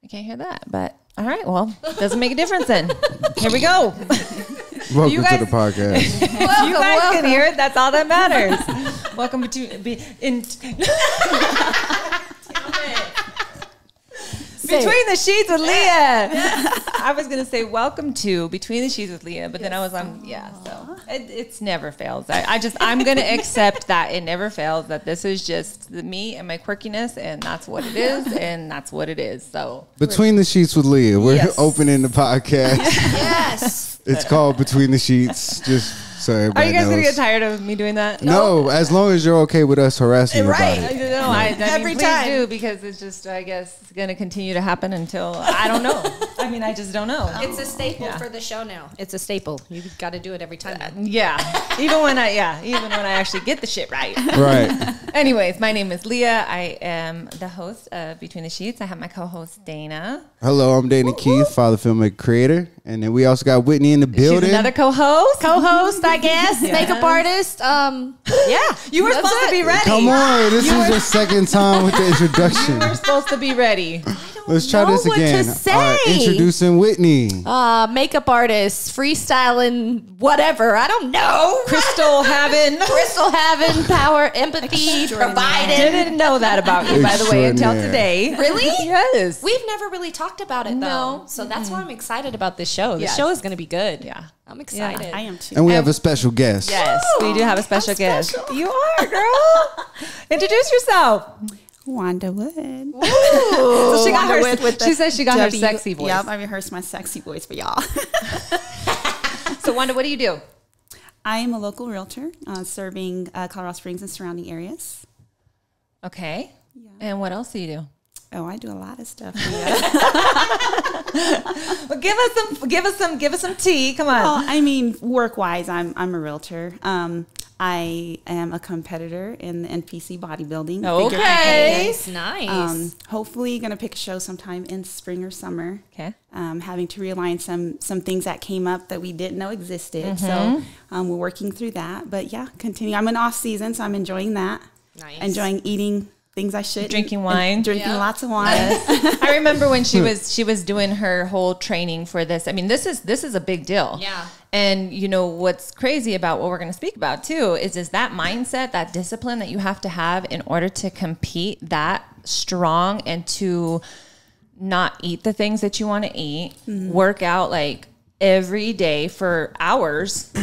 I can't hear that, but all right. Well, doesn't make a difference then. Here we go. Welcome to the podcast. You guys can hear it. That's all that matters. Welcome to Between the Sheets with Leah. I was going to say welcome to Between the Sheets with Leah, but then I was on, so it's never fails. I'm going to accept that it never fails, that this is just me and my quirkiness, and that's what it is, and that's what it is. So Between the Sheets with Leah, we're opening the podcast. Yes. It's called Between the Sheets, just so everybody Are you guys going to knows. get tired of me doing that? No, as long as you're okay with us harassing you about it. No, I Every mean, time. please do, because it's just, I guess, it's going to continue to happen until, I don't know. I mean, I just don't know. It's a staple for the show now. It's a staple. You've got to do it every time. Yeah. Even when I actually get the shit right. Right. Anyways, my name is Leah. I am the host of Between the Sheets. I have my co-host Dana. Hello, I'm Dana Keith, father, filmmaker, creator. And then we also got Whitney in the building. She's another co-host. I guess. Makeup artist. You were supposed to be ready. Come on, this is your second time with the introduction. You were supposed to be ready. Let's try this what to again. say. All right, introducing Whitney. Makeup artist, freestyling, whatever. I don't know. Crystal having power, empathy, providing. Didn't know that about you, by the way, until today. Really? Yes. We've never really talked about it, though. No. So that's why I'm excited about this show. The Yes. show is going to be good. Yeah. I'm excited. I am too. And we have a special guest. Yes, we do have a special guest. You are, girl. Introduce yourself. Wanda Wood. So she got Wanda her. Wood She said she got her sexy voice. Yep, I rehearsed my sexy voice for y'all. So Wanda, what do you do? I am a local realtor serving Colorado Springs and surrounding areas. Okay. Yeah. And what else do you do? Oh, I do a lot of stuff. Well, give us some tea. Come on. Well, I mean, work-wise, I'm a realtor. I am a competitor in the NPC bodybuilding. figure Okay. Nice. Hopefully going to pick a show sometime in spring or summer. Okay. Having to realign some things that came up that we didn't know existed. So we're working through that. But yeah, continue. I'm in off season, so I'm enjoying that. Nice. Enjoying eating things I should. Drinking wine. Drinking lots of wine. I remember when she was doing her whole training for this. I mean, this is a big deal. Yeah. And you know what's crazy about what we're going to speak about too is that mindset, that discipline that you have to have in order to compete that strong and to not eat the things that you want to eat, work out like every day for hours.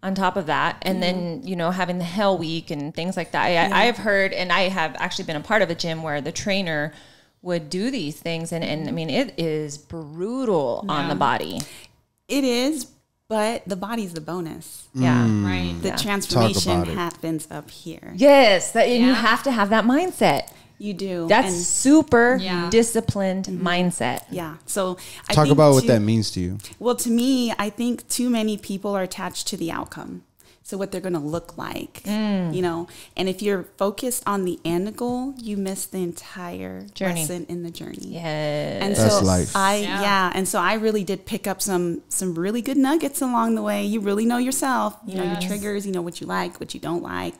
On top of that, and then, you know, having the hell week and things like that. I have heard, and I have actually been a part of a gym where the trainer would do these things. And I mean, it is brutal on the body. It is, but the body's the bonus. Yeah. Right. The transformation happens up here. Yes. And you have to have that mindset. You do. That's And super disciplined mindset. yeah. So I Talk think about what that means to you. Well, to me, I think too many people are attached to the outcome. So what they're going to look like, you know, and if you're focused on the end goal, you miss the entire lesson in the journey. Yes. And That's so life. and so I really did pick up some really good nuggets along the way. You really know yourself, you know your triggers, you know what you like, what you don't like,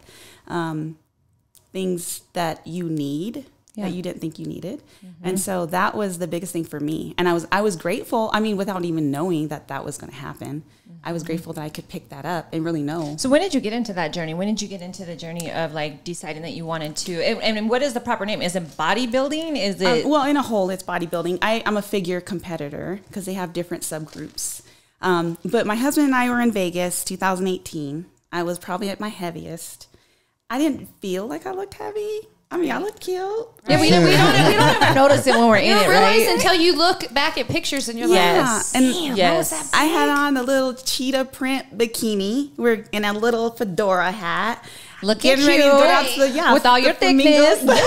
things that you need that you didn't think you needed. And so that was the biggest thing for me. And I was grateful. I mean, without even knowing that was going to happen, I was grateful that I could pick that up and really know. So when did you get into that journey? When did you get into the journey of like deciding that you wanted to, and what is the proper name? Is it bodybuilding? Is it? Well, in a whole, it's bodybuilding. I'm a figure competitor because they have different subgroups. But my husband and I were in Vegas, 2018. I was probably at my heaviest. I didn't feel like I looked heavy. I mean, I look cute. Yeah, we don't ever notice it when we're in You it, don't realize right? until you look back at pictures and you're Yes. like, And damn, yes. how was that I big? had on a little cheetah print bikini. We're in a little fedora hat. Looking Getting ready to go out to the, with all your the flamingos. thickness.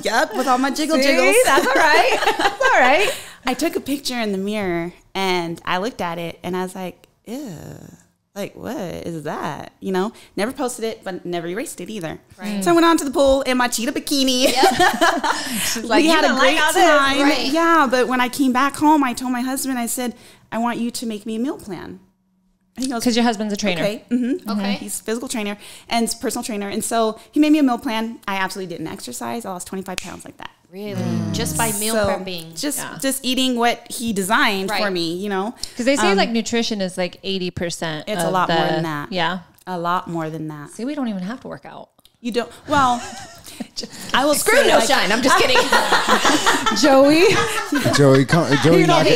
Yeah. Yep, with all my jiggles. That's all right. That's all right. I took a picture in the mirror and I looked at it and I was like, ew. Like, what is that? You know, never posted it, but never erased it either. Right. So I went on to the pool in my cheetah bikini. She's like, We had a great time. Right. Yeah, but when I came back home, I told my husband, I said, I want you to make me a meal plan. And he goes, because your husband's a trainer. okay. Okay. He's a physical trainer and personal trainer. And so he made me a meal plan. I absolutely didn't exercise. I lost 25 pounds like that. Really? Just by meal prepping. Just eating what he designed for me, you know. Because they say like nutrition is like 80%. It's a lot more than that. Yeah. A lot more than that. See, we don't even have to work out. You don't. Well, I will Screw say, no shine. I'm just kidding. Joey, Joey,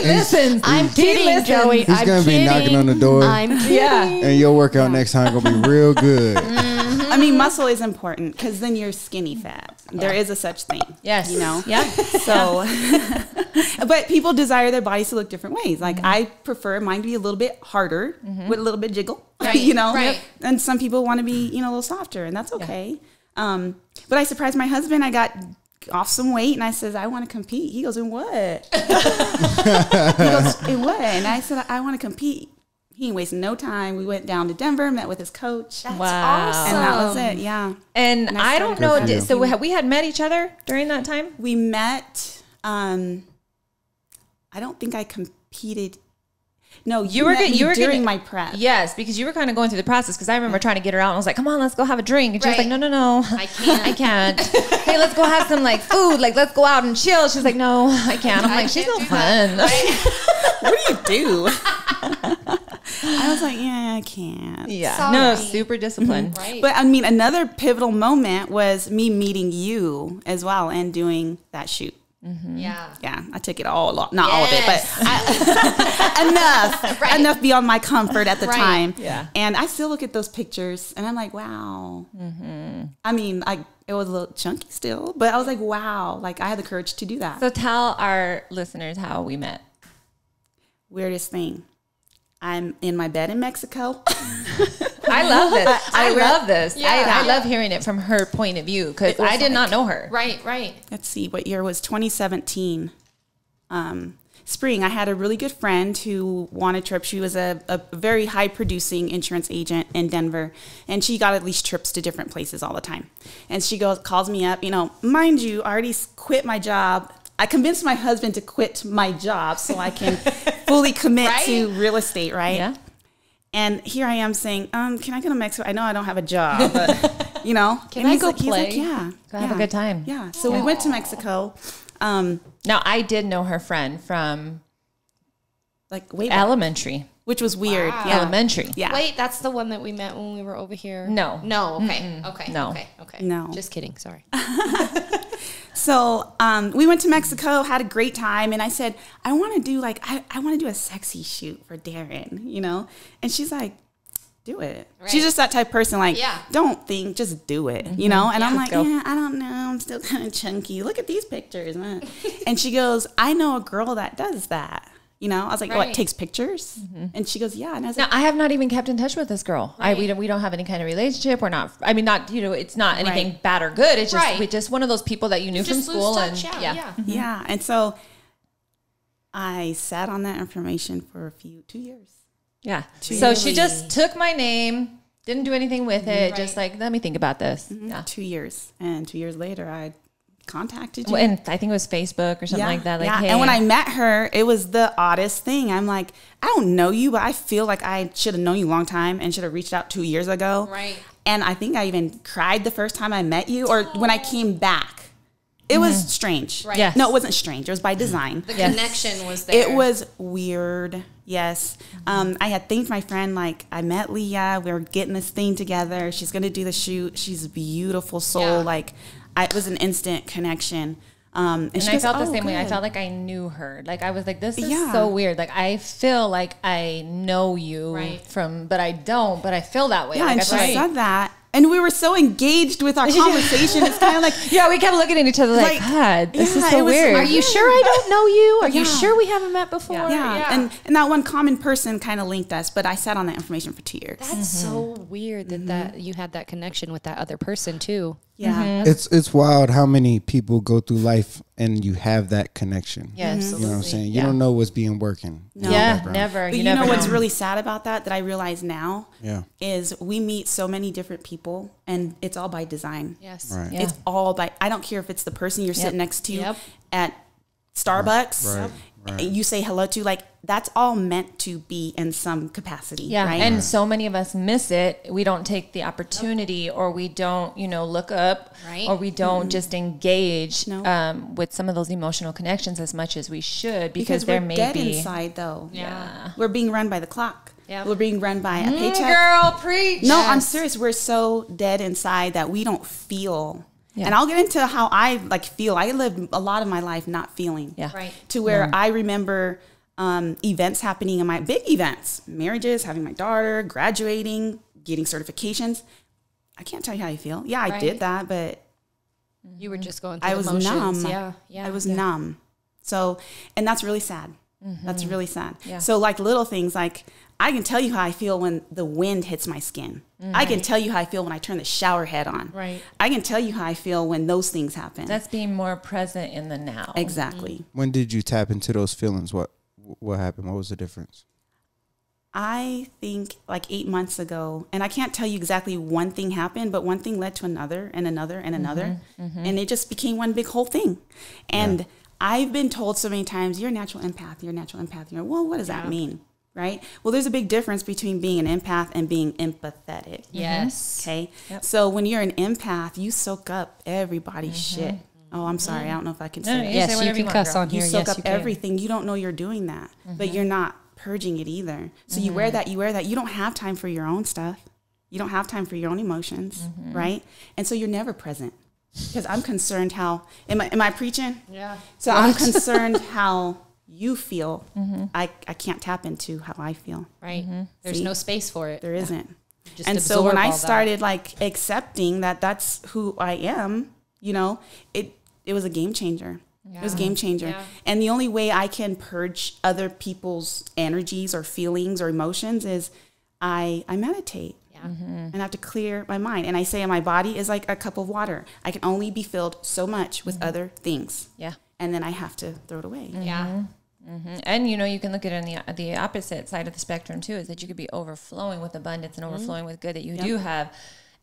listens. I'm kidding, Joey. He's gonna be knocking on the door. I'm kidding. And your workout next time gonna be real good. I mean, muscle is important because then you're skinny fat. There is a such thing. Yes. You know? Yeah. So, but people desire their bodies to look different ways. Like I prefer mine to be a little bit harder with a little bit jiggle, you know? Right. And some people want to be, you know, a little softer, and that's okay. But I surprised my husband. I got off some weight, and I says, I want to compete. He goes, in what? He goes, in what? And I said, I want to compete. He ain't wasting no time. We went down to Denver, met with his coach. That's Wow. awesome. And that was it, yeah. And I don't know. Good for you. So we had met each other during that time? We met, I don't think I competed. No, you were during my prep. Yes, because you were kind of going through the process. Because I remember trying to get her out, and I was like, "Come on, let's go have a drink." And she was like, Right. "No, I can't. I can't. Hey, let's go have some like food. Like, let's go out and chill." She's like, "No, I can't." I'm like, "She's no fun." What do you do? I was like, yeah, I can't. Yeah, Sorry. no, super disciplined. Right. But I mean, another pivotal moment was me meeting you as well and doing that shoot. Yeah. Yeah, I took it all, not all of it, but enough beyond my comfort at the time. Yeah. And I still look at those pictures and I'm like, wow. I mean, it was a little chunky still, but I was like, wow, like I had the courage to do that. So tell our listeners how we met. Weirdest thing. I'm in my bed in Mexico. I love this. I love this. Yeah. I love hearing it from her point of view because I did not know her. Right. Let's see, what year was 2017? Spring. I had a really good friend who won a trip. She was a very high producing insurance agent in Denver, and she got at least trips to different places all the time. And she calls me up, you know, mind you, I already quit my job. I convinced my husband to quit my job so I can fully commit to real estate, right? Yeah. And here I am saying, can I go to Mexico? I know I don't have a job, but, you know. Can I go He's play? like, yeah. Go have a good time. Yeah. So we went to Mexico. Now, I did know her friend from Like way back, elementary. which was weird. Wow. Yeah. Elementary. Yeah. Wait, that's the one that we met when we were over here? No. No. Okay. Okay. No. Okay. No. Just kidding. Sorry. So we went to Mexico, had a great time, and I said, I want to do I want to do a sexy shoot for Darren, you know? And she's like, do it. Right. She's just that type of person, like, Yeah. don't think, just do it, you know? And I'm like, go. yeah, I don't know. I'm still kind of chunky. Look at these pictures. And she goes, I know a girl that does that. You know, I was like, Right. what, takes pictures? And she goes, yeah. And I was Now, like, I have not even kept in touch with this girl. Right. We don't have any kind of relationship. We're not. I mean, not it's not anything Right. bad or good. It's just Right. we just one of those people that you knew from Just lose school touch. and Yeah. yeah. And so I sat on that information for 2 years. yeah. So she just took my name, didn't do anything with it. Just like let me think about this. Yeah. 2 years. And 2 years later, I contacted you. Well, and I think it was Facebook or something like that. Like, yeah. hey, And when I met her, it was the oddest thing. I'm like, I don't know you, but I feel like I should have known you a long time and should have reached out 2 years ago. Right. And I think I even cried the first time I met you or when I came back. It was strange. Right. Yes. No, it wasn't strange. It was by design. The Yes. connection was there. It was weird. Yes. I had thanked my friend, like, I met Leah. We were getting this thing together. She's going to do the shoot. She's a beautiful soul. Yeah. Like, it was an instant connection. And and she I goes, felt the "Oh, same way. I good." felt like I knew her. Like I was like, this is Yeah. so weird. Like I feel like I know you Right. from, but I don't. But I feel that way. Yeah, like, and I she feel like- said that. And we were so engaged with our conversation. It's kind of like, yeah, we kept looking at each other like, Like, God, this is yeah, so it was weird. Are you sure I don't know you? Are you Yeah. sure we haven't met before? yeah. And that one common person kind of linked us, but I sat on that information for 2 years. That's so weird that you had that connection with that other person too. Yeah. It's wild how many people go through life and you have that connection. Yes. You know what I'm saying? You Yeah. don't know what's being working. in the Yeah, background. never. But you never know what's really sad about that I realize now Yeah. is we meet so many different people and it's all by design. Yes. Right. Yeah. It's all by, I don't care if it's the person you're sitting next to Yep. at Starbucks. Right. you say hello to, like, that's all meant to be in some capacity. Yeah. Right? And so many of us miss it. We don't take the opportunity, or we don't, look up, Right. or we don't just engage No. with some of those emotional connections as much as we should, because we're there may dead be inside, though. Yeah. We're being run by the clock. Yep. We're being run by a paycheck. Girl, preach. No, I'm serious. We're so dead inside that we don't feel. Yeah. And I'll get into how I feel. I lived a lot of my life not feeling. Yeah. Right. To where I remember events happening in my big events, marriages, having my daughter, graduating, getting certifications. I can't tell you how I feel. Yeah, I Right. did that, but You were just going through I the was motions. numb. Yeah. Yeah. I was numb. So, and that's really sad. That's really sad. Yeah. So like little things, like I can tell you how I feel when the wind hits my skin. I can tell you how I feel when I turn the shower head on. Right. I can tell you how I feel when those things happen. That's being more present in the now. Exactly. When did you tap into those feelings? What happened? What was the difference? I think like 8 months ago, and I can't tell you exactly one thing happened, but one thing led to another and another and another. And it just became one big whole thing. And I've been told so many times, you're a natural empath, you're a natural empath. You're, well, what does that mean? Right? Well, there's a big difference between being an empath and being empathetic. Yes. Okay. So when you're an empath, you soak up everybody's shit. Oh, I'm sorry. I don't know if I can say No, that. you Yes, say you whatever can want, cuss girl. on You here. soak Yes, up you can. everything. You don't know you're doing that, but you're not purging it either. So you wear that. You don't have time for your own stuff. You don't have time for your own emotions, right? And so you're never present. Because I'm concerned how am I preaching? Yeah. So I'm concerned how you feel. I can't tap into how I feel. Right. There's See? no space for it. There isn't. Just And so when absorb I all that. started like accepting that that's who I am, it was a game changer. It was a game changer. Yeah. And the only way I can purge other people's energies or feelings or emotions is I meditate. Yeah. And I have to clear my mind. And I say my body is like a cup of water. I can only be filled so much with other things. Yeah. And then I have to throw it away. Yeah. And you can look at it on the opposite side of the spectrum too, is that you could be overflowing with abundance and overflowing with good, that you do have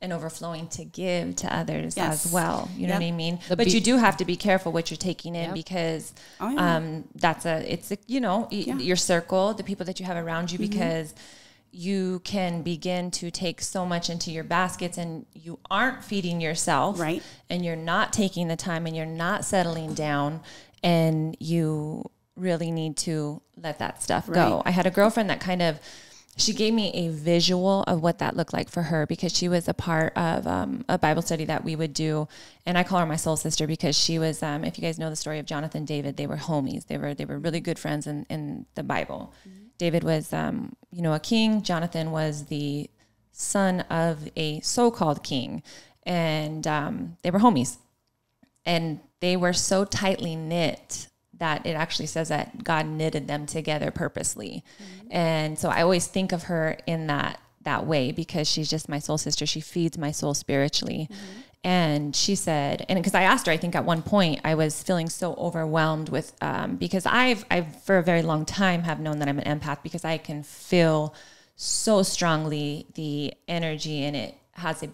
an overflowing to give to others as well. You know what I mean? But you do have to be careful what you're taking in, because it's your circle, the people that you have around you, because you can begin to take so much into your baskets and you aren't feeding yourself, Right. and you're not taking the time and you're not settling down, and you really need to let that stuff go. Right. I had a girlfriend that she gave me a visual of what that looked like for her, because she was a part of a Bible study that we would do. And I call her my soul sister, because she was, if you guys know the story of Jonathan and David, they were homies. They were really good friends in the Bible. David was, a king. Jonathan was the son of a so-called king. And they were homies. And they were so tightly knit that it actually says that God knitted them together purposely. And so I always think of her in that way, because she's just my soul sister. She feeds my soul spiritually. And she said, and because I asked her, I think at one point I was feeling so overwhelmed with, because I've for a very long time have known that I'm an empath, because I can feel so strongly the energy, and it has a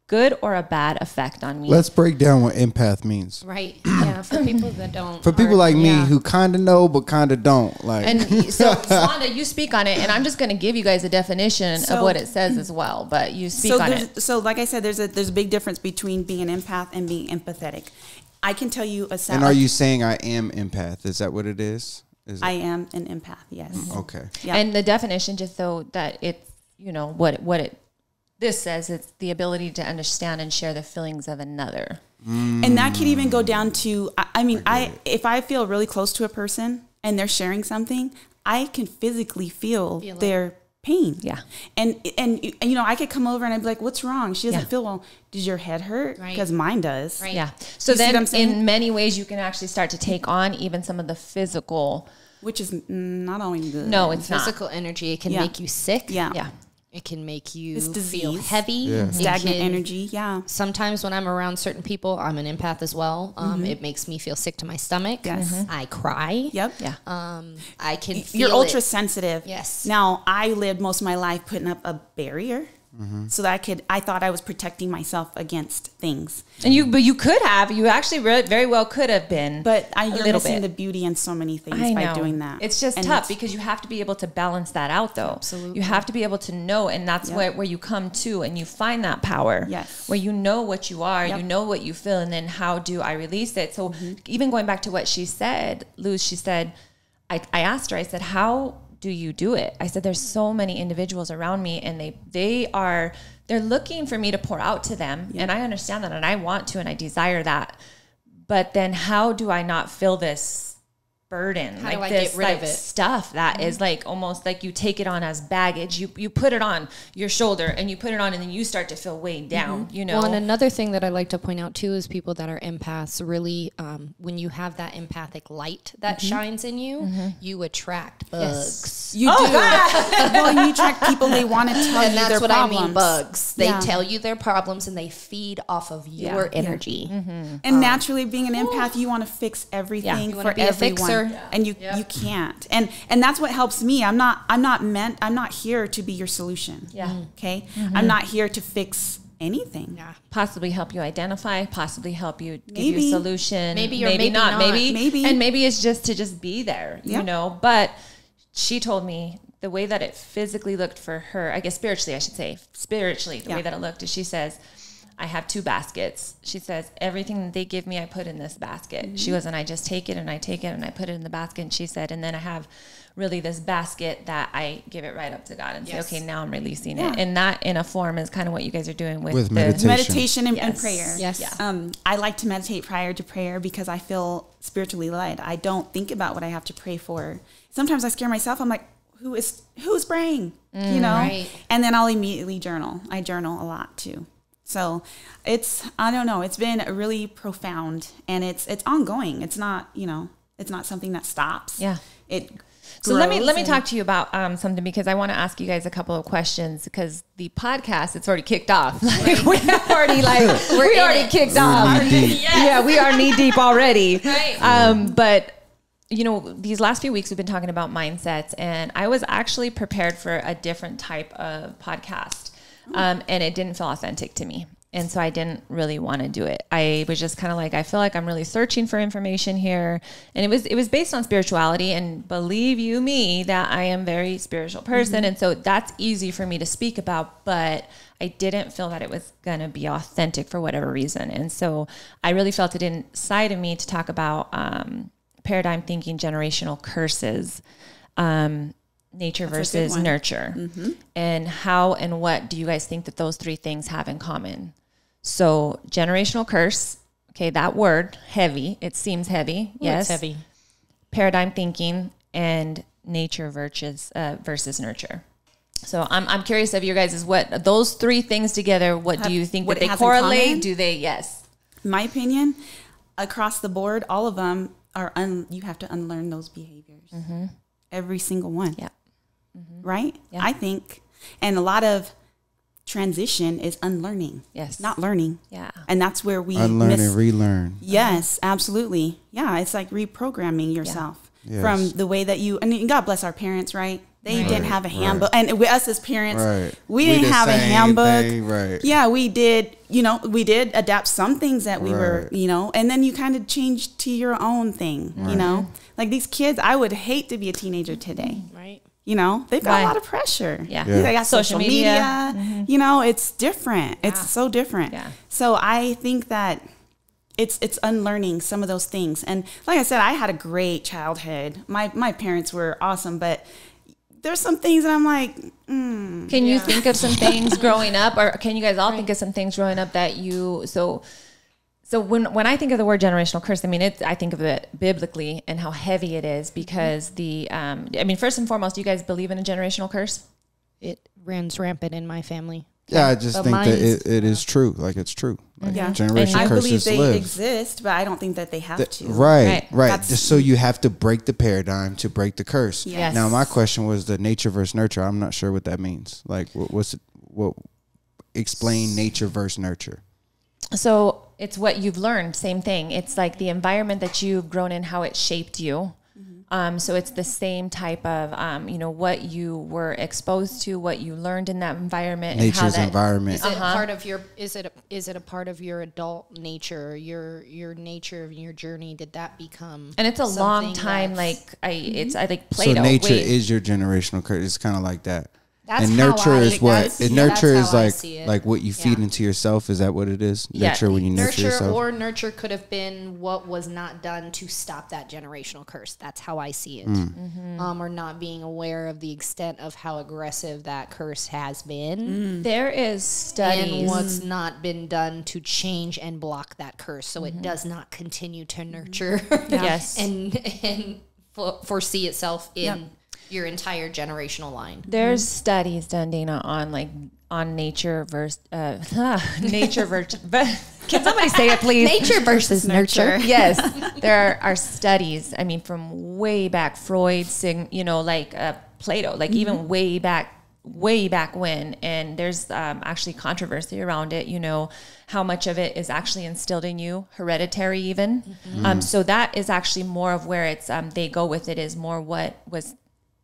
good or a bad effect on me. Let's break down what empath means. Right. Yeah. For people that don't. For people like me who kind of know but kind of don't. Like, And so, Wanda, you speak on it, and I'm just going to give you guys a definition of what it says as well. But you speak on it. So, like I said, there's a big difference between being an empath and being empathetic. I can tell you and are you saying I am empath? Is that what it is? I am an empath. Yes. Okay. Yeah. And the definition, just so that it's this says, it's the ability to understand and share the feelings of another. And that could even go down to, if I feel really close to a person and they're sharing something, I can physically feel their pain. Yeah. And I could come over and I'd be like, what's wrong? She doesn't feel well. Does your head hurt? Right. Because mine does. Right. Yeah. So You see what then I'm saying? in many ways you can actually start to take on even some of the physical. Which is not always good. No, it's not. Physical energy. It can make you sick. Yeah. Yeah. It can make you It's feel disease. heavy. Yeah. It Stagnant can- energy. Yeah. Sometimes when I'm around certain people, I'm an empath as well. It makes me feel sick to my stomach. Yes. I cry. Yep. Yeah. I can feel You're ultra it. sensitive. Yes. Now, I lived most of my life putting up a barrier. so that I thought I was protecting myself against things. And you could have, you actually very well could have been, But you're missing the beauty in so many things by doing that. It's just tough because you have to be able to balance that out, though. Absolutely. You have to be able to know, and that's where you come to and you find that power. Yes. Where you know what you are, you know what you feel, and then how do I release it? So even going back to what she said, Luz, she said, I asked her, I said, how do you do it? I said, there's so many individuals around me, and they're looking for me to pour out to them. And I understand that, and I want to, and I desire that. But then how do I not feel this burden? How do I this get rid of it? Stuff that is like almost like you take it on as baggage. You put it on your shoulder and you put it on, and then you start to feel weighed down, you know? Well, and another thing that I like to point out too is people that are empaths really, when you have that empathic light that shines in you, you attract bugs. You do. Well, you attract people, they want to tell And you that's their what problems. I mean, bugs. They tell you their problems and they feed off of your energy. And naturally, being an empath, you want to fix everything You for wanna be a everyone, fixer. and you can't. And that's what helps me. I'm not here to be your solution. Okay. I'm not here to fix anything. Possibly help you identify, possibly help you give Maybe. you a solution. Maybe or maybe not. Maybe. And maybe it's just to just be there, you know? But she told me the way that it physically looked for her, I guess spiritually, I should say, the way that it looked is she says, I have 2 baskets. She says, everything that they give me, I put in this basket. She goes, and I just take it and I take it and I put it in the basket. And she said, and then I have really this basket that I give it right up to God and say, okay, now I'm releasing it. And that in a form is kind of what you guys are doing with meditation. And prayer. Yes. I like to meditate prior to prayer because I feel spiritually led. I don't think about what I have to pray for. Sometimes I scare myself. I'm like, who's praying? You know? Right. And then I'll immediately journal. I journal a lot too. So I don't know, it's been really profound, and it's ongoing. It's not, it's not something that stops. Yeah. It So let me talk to you about something, because I want to ask you guys a couple of questions, because the podcast, it's already kicked off. Like, we already kicked off. Yeah, we are knee deep already. Right. But these last few weeks we've been talking about mindsets, and I was actually prepared for a different type of podcast. And it didn't feel authentic to me. And so I didn't really want to do it. I was just kind of like, I feel like I'm really searching for information here. And it was based on spirituality, and believe you me that I am a very spiritual person. And so that's easy for me to speak about, but I didn't feel that it was going to be authentic for whatever reason. And so I really felt it inside of me to talk about paradigm thinking, generational curses, nature versus nurture, and how and what do you guys think that those 3 things have in common? So generational curse, okay, that word, heavy, it seems heavy. Yes. It's heavy. Paradigm thinking and nature versus nurture. So I'm curious of you guys, is what those 3 things together, what do you think that they correlate? Do they? Yes. In my opinion, across the board, all of them are, you have to unlearn those behaviors. Every single one. Yeah. Right? Yeah. I think. And a lot of transition is unlearning. Yes. Not learning. Yeah. And that's where we Unlearn and relearn. Yes, absolutely. Yeah, it's like reprogramming yourself from the way that and God bless our parents, right? They didn't have a handbook. And with us as parents, we didn't have a handbook. Yeah, we did, we did adapt some things that we were, and then you kind of changed to your own thing, Like these kids, I would hate to be a teenager today. Right. They've got a lot of pressure. Yeah. They got social media. It's different. It's so different. Yeah. So I think that it's unlearning some of those things. And like I said, I had a great childhood. My parents were awesome, but there's some things that I'm like, Can you think of some things growing up, or can you guys all think of some things growing up that you, so when I think of the word generational curse, I think of it biblically and how heavy it is, because first and foremost, do you guys believe in a generational curse? It runs rampant in my family. Yeah, I just think that it is true. Like, it's true. Like, generational I curses believe they live. exist, but I don't think that they have to. Right. Just so you have to break the paradigm to break the curse. Yes. Now, my question was the nature versus nurture. I'm not sure what that means. Like, explain nature versus nurture. So it's what you've learned. Same thing. It's like the environment that you've grown in, how it shaped you. So it's the same type of, you know, what you were exposed to, what you learned in that environment, Nature's and how that environment. Is it part of your? Is it a part of your adult nature? Your nature of your journey? Did that become? And it's a long something time. that's- Like I like Play-Doh. So nature Wait. is your generational curse. It's kind of like that. That's and how nurture I- is what? that's- And yeah, nurture that's is how I like see it. like what you feed Yeah. into yourself. Is that what it is? Yeah. Nurture when you nurture yourself. Or nurture could have been what was not done to stop that generational curse. That's how I see it. Or not being aware of the extent of how aggressive that curse has been. There is And studies. what's not been done to change and block that curse so it does not continue to nurture Yes. and foresee itself in your entire generational line. There's studies done, Dana, on nature versus nature versus. Can somebody say it, please? Nature versus nurture. Yes, there are studies. I mean, from way back, Freud, you know, like Plato, like even way back when. And there's actually controversy around it. You know, how much of it is actually instilled in you, hereditary even. So that is actually more of where it's they go with it, is more what was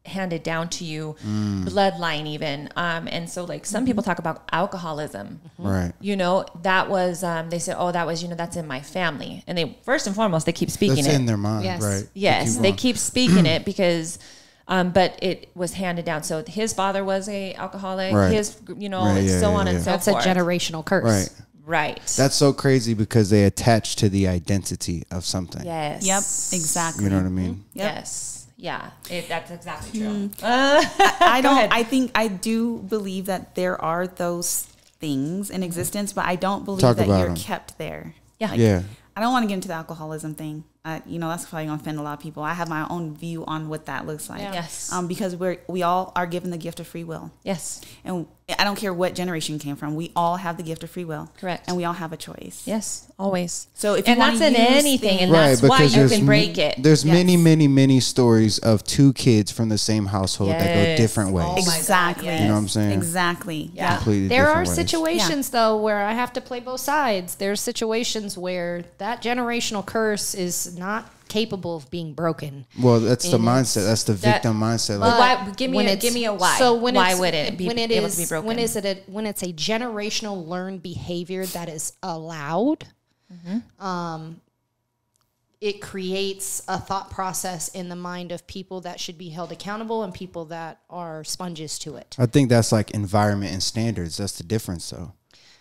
handed down to you, bloodline even. And so like some people talk about alcoholism, Right. you know, that was, they said, oh, that was, you know, that's in my family. And they, first and foremost, they keep speaking That's it. in their mind, Yes. right? Yes, they going. keep speaking it because, but it was handed down. So his father was a alcoholic, Right. his, you know, Right, and yeah, so yeah, on and yeah. so That's forth. a generational curse. Right. Right. That's so crazy because they attach to the identity of something. Yes. Yep, exactly. You know what I mean? Yep. Yes. Yeah. That's exactly true. I don't. ahead. I think I do believe that there are those things in existence, but I don't believe Talk that about you're 'em. kept there. Yeah. Yeah. I don't want to get into the alcoholism thing. You know, that's probably gonna offend a lot of people. I have my own view on what that looks like. Yeah. Yes. Because we all are given the gift of free will, Yes. and I don't care what generation you came from. We all have the gift of free will. Correct. And we all have a choice. Yes. Always. So if you and that's wanna in use anything, and things- that's why you there's can break it. There's Yes. many stories of two kids from the same household that go Yes. different ways. Oh my God, Exactly. yes. You know what I'm saying? Exactly. Yeah. Completely There are different ways. situations though where I have to play both sides. There's situations where that generational curse is not capable of being broken. Well, that's the And mindset. That's the victim mindset. Well, Like, why? Give When me it's- a why. So when why it's, would it be when it able is to be broken? when it's a generational learned behavior that is allowed, it creates a thought process in the mind of people that should be held accountable and people that are sponges to it. I think that's like environment and standards. That's the difference, though.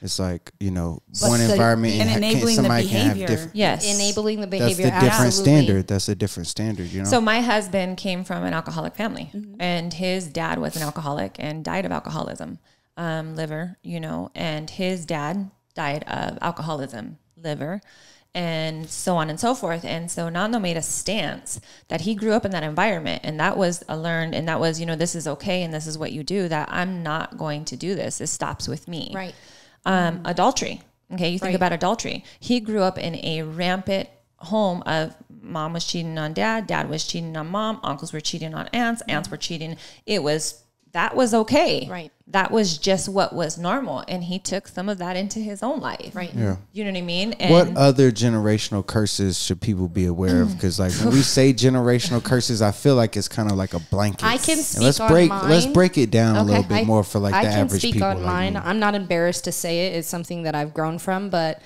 It's like, you know, one the- environment and enabling the somebody can have behavior. different. Yes. Enabling the That's behavior. the different absolutely. standard. That's a different standard. You know. So my husband came from an alcoholic family, and his dad was an alcoholic and died of alcoholism, liver, you know, and his dad died of alcoholism, liver, and so on and so forth. And so Nando made a stance that he grew up in that environment, and that was a learned, and that was, you know, this is okay, and this is what you do, that I'm not going to do this. This stops with me. Right. Adultery. Okay, you think Right. about adultery. He grew up in a rampant home of mom was cheating on dad, dad was cheating on mom, uncles were cheating on aunts, aunts were cheating. That was okay. Right. That was just what was normal. And he took some of that into his own life. Right. yeah. You know what I mean? And What other generational curses should people be aware of? Because like when we say generational curses, I feel like it's kind of like a blanket. I can And speak let's on break mine. let's break it down a little Okay. bit more for like the I can average speak people. on like mine. me. I'm not embarrassed to say it. It's something that I've grown from, but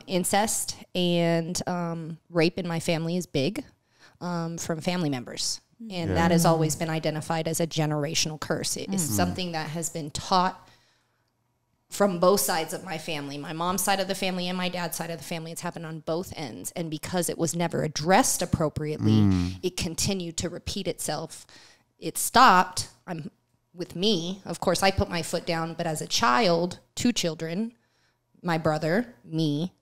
incest and rape in my family is big from family members. And that has always been identified as a generational curse. It is something that has been taught from both sides of my family, my mom's side of the family and my dad's side of the family. It's happened on both ends. And because it was never addressed appropriately, it continued to repeat itself. It stopped. With me, of course, I put my foot down, but as a child, 2 children, my brother, me,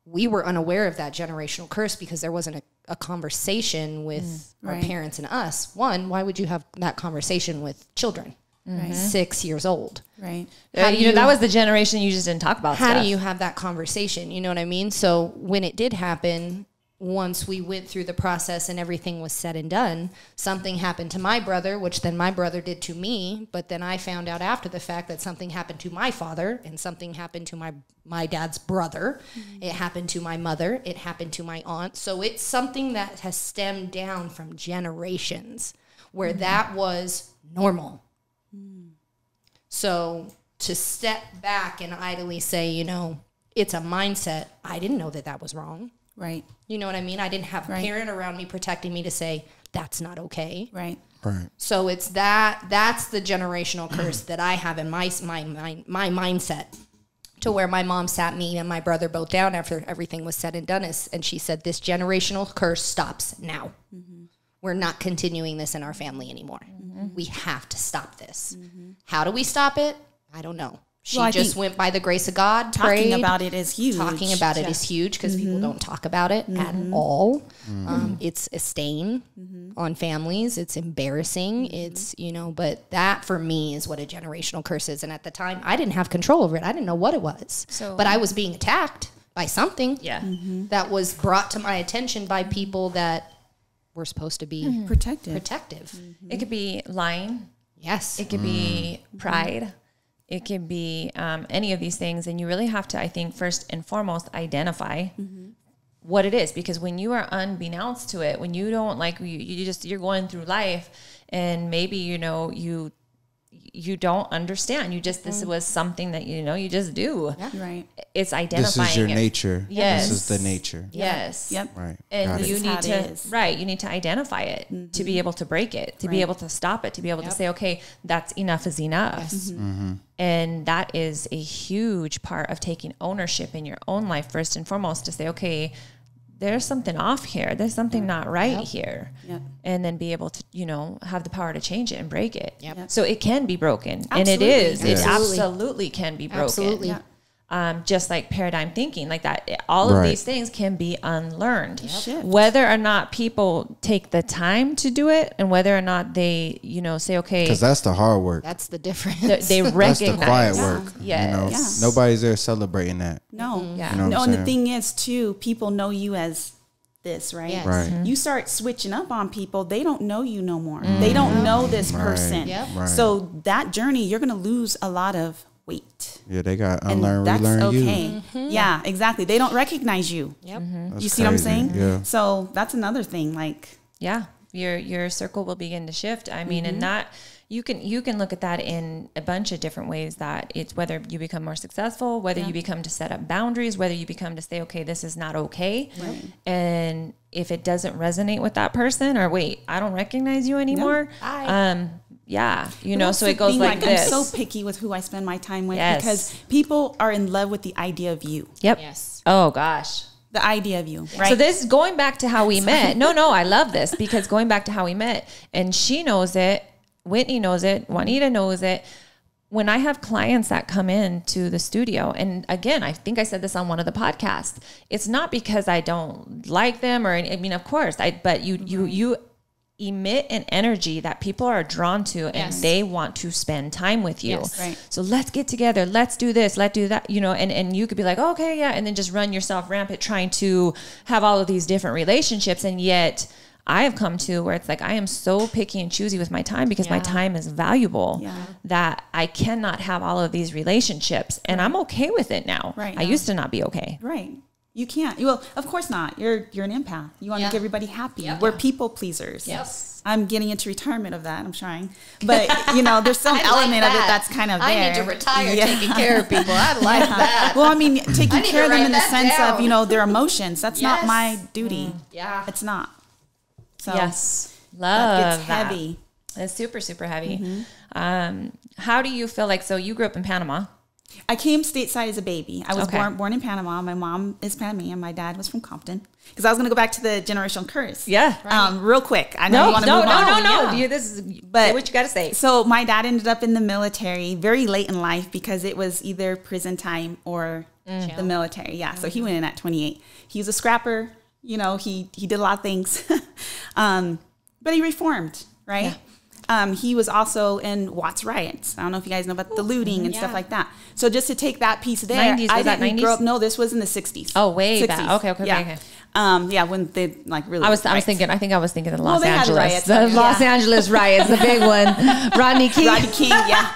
we were unaware of that generational curse because there wasn't a conversation with our Right. parents and us. One, why would you have that conversation with children? 6 years old. Right. How do you know, you- that was the generation you just didn't talk about How stuff. do you have that conversation? You know what I mean? So when it did happen, once we went through the process and everything was said and done, something happened to my brother, which then my brother did to me. But then I found out after the fact that something happened to my father and something happened to my dad's brother. Mm-hmm. It happened to my mother. It happened to my aunt. So it's something that has stemmed down from generations where that was normal. So to step back and idly say, you know, it's a mindset. I didn't know that was wrong. Right. You know what I mean? I didn't have a parent around me protecting me to say, that's not okay. Right. Right. So it's that's the generational curse that I have in my mindset, to where my mom sat me and my brother both down after everything was said and done, and she said, this generational curse stops now. Mm-hmm. We're not continuing this in our family anymore. Mm-hmm. We have to stop this. Mm-hmm. How do we stop it? I don't know. She just went by the grace of God. Talking about it is huge. Talking about it is huge because people don't talk about it at all. It's a stain on families. It's embarrassing. It's, you know, but that for me is what a generational curse is. And at the time, I didn't have control over it. I didn't know what it was. But I was being attacked by something that was brought to my attention by people that were supposed to be protective. It could be lying. Yes. It could be pride. It could be any of these things. And you really have to, I think, first and foremost, identify what it is. Because when you are unbeknownst to it, when you don't like, you're going through life and maybe, you know, you don't understand. This was something that, you know, you just do. Yeah. Right. It's identifying. This is your nature. Yes. This is the nature. Yes. Yep. Right. And you need you need to identify it to be able to break it, to be able to stop it, to be able to say, okay, that's enough is enough. Yes. And that is a huge part of taking ownership in your own life, first and foremost, to say, okay, there's something off here. There's something not right here. Yep. And then be able to, you know, have the power to change it and break it. Yep. So it can be broken. Absolutely. And it is. Yes. It absolutely can be broken. Absolutely. Yeah. Just like paradigm thinking, like that, all of these things can be unlearned. Yep. Whether or not people take the time to do it, and whether or not they, you know, say, okay, because that's the hard work. That's the difference. They recognize that's the quiet work. Yes. You know? Nobody's there celebrating that. No. Yeah. You know no. And the thing is, too, people know you as this, right? Yes. Right. You start switching up on people, they don't know you no more. They don't know this person. Yep. Right. So that journey, you're going to lose a lot of weight. Yeah, they got And unlearn, that's relearn okay. you. Yeah, exactly. They don't recognize you. Yep. You see what I'm saying? Yeah. So that's another thing. Like, your circle will begin to shift. I mean, and that you can look at that in a bunch of different ways, that it's whether you become more successful, whether you become to set up boundaries, whether you become to say, okay, this is not okay. Right. And if it doesn't resonate with that person, or wait, I don't recognize you anymore. You know, so it goes like this. I'm so picky with who I spend my time with because people are in love with the idea of you. Yep. Yes. Oh gosh. The idea of you, right? So this is going back to how we met. No, I love this, because going back to how we met, and she knows it, Whitney knows it, Juanita knows it. When I have clients that come in to the studio, and again, I think I said this on one of the podcasts, it's not because I don't like them, or, I mean, of course, but you emit an energy that people are drawn to, and they want to spend time with you. Yes, right. So let's get together. Let's do this. Let's do that. You know, and you could be like, oh, okay, yeah. And then just run yourself rampant trying to have all of these different relationships. And yet I have come to where it's like, I am so picky and choosy with my time, because my time is valuable, that I cannot have all of these relationships, and I'm okay with it now. Right. I used to not be okay. Right. You can't. Well, of course not. You're an empath. You want to make everybody happy. Yep. We're people pleasers. Yes. I'm getting into retirement of that. I'm trying. But, you know, there's some element of it that's kind of there. I need to retire taking care of people. I like that. Well, I mean, taking care of them in the sense of, you know, their emotions. That's not my duty. Yeah. It's not. So Yes. that Love gets heavy. It's super, super heavy. How do you feel like, so you grew up in Panama? I came stateside as a baby. I was born in Panama. My mom is Panamanian. My dad was from Compton. Because I was going to go back to the generational curse. Yeah. Real quick. I know you want to move on. No. This is say what you got to say. So my dad ended up in the military very late in life, because it was either prison time or the military. Yeah. So he went in at 28. He was a scrapper. You know, he did a lot of things. But he reformed, right? Yeah. He was also in Watts riots. I don't know if you guys know about the looting and stuff like that. So just to take that piece there, 90s, I was that didn't 90s? grow up. No, this was in the 60s. Oh, way 60s. back. Okay. Yeah, when they like really. I think I was thinking the Los they had Angeles, riots, the Los Angeles riots, the big one. Rodney King. Rodney King, yeah.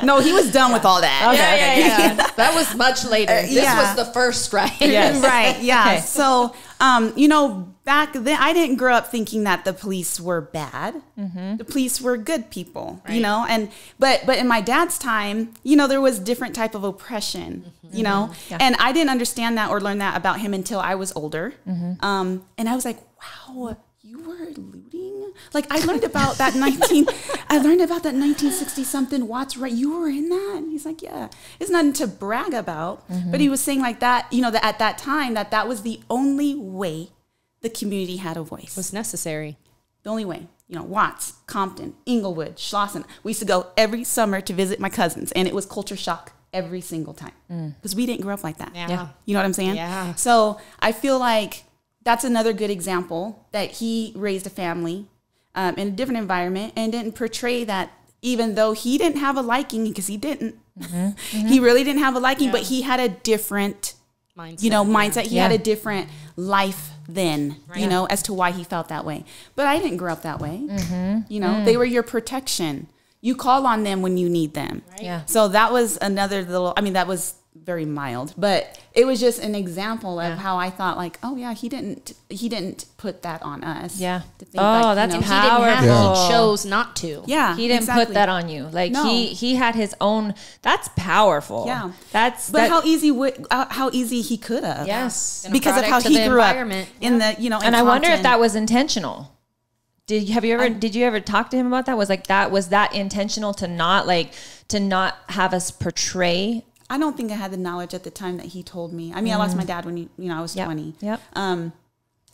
No, he was done with all that. Yeah. That was much later. This yeah. was the first riot. Yes. Right, yeah. Okay. So, back then, I didn't grow up thinking that the police were bad. The police were good people, and but in my dad's time, there was different type of oppression, Yeah. and I didn't understand that or learn that about him until I was older. And I was like, wow, you were looting? Like I learned about that 1960 something Watts, right? You were in that? And he's like, yeah, it's nothing to brag about. But he was saying like that, that at that time, that was the only way the community had a voice. Was necessary. The only way. Watts, Compton, Inglewood, Schlosson. We used to go every summer to visit my cousins, and it was culture shock every single time because we didn't grow up like that. Yeah. You know what I'm saying? Yeah. So I feel like that's another good example that he raised a family in a different environment and didn't portray that, even though he didn't have a liking, because he didn't. He really didn't have a liking, but he had a different mindset. He had a different life then, as to why he felt that way. But I didn't grow up that way. They were your protection. You call on them when you need them. Right. Yeah. So that was another that was very mild, but it was just an example of how I thought like, oh yeah, he didn't put that on us. Yeah. To think That's He didn't powerful. have to. He chose not to. Yeah. He didn't put that on you. Like No. he had his own. That's powerful. Yeah. But how easy he could have. Yes. And a Because of how product of he the grew up environment. in the, And I wonder if that was intentional. Did you ever talk to him about that? Was that intentional to not have us portray? I don't think I had the knowledge at the time that he told me. I mean, I lost my dad when I was 20. Yep.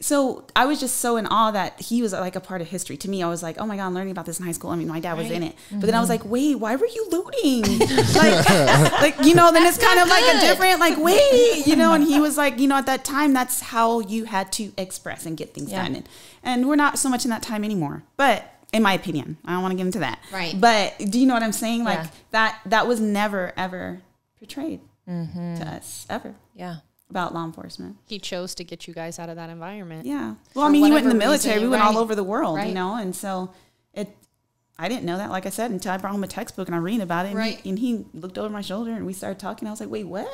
So I was just so in awe that he was like a part of history. To me, I was like, oh my God, I'm learning about this in high school. I mean, my dad was in it. But then I was like, wait, why were you looting? Then it's kind of like a different, wait, and he was like, at that time, that's how you had to express and get things done. And we're not so much in that time anymore. But in my opinion, I don't want to get into that. Right. But do you know what I'm saying? Like that was never, ever portrayed to us, ever. Yeah. About law enforcement. He chose to get you guys out of that environment. Yeah. Well, I mean, he went in the whatever military. reason, We went all right. over the world, Right. and so I didn't know that, like I said, until I brought home a textbook and I read about it. And, Right. he looked over my shoulder and we started talking. I was like, wait, what?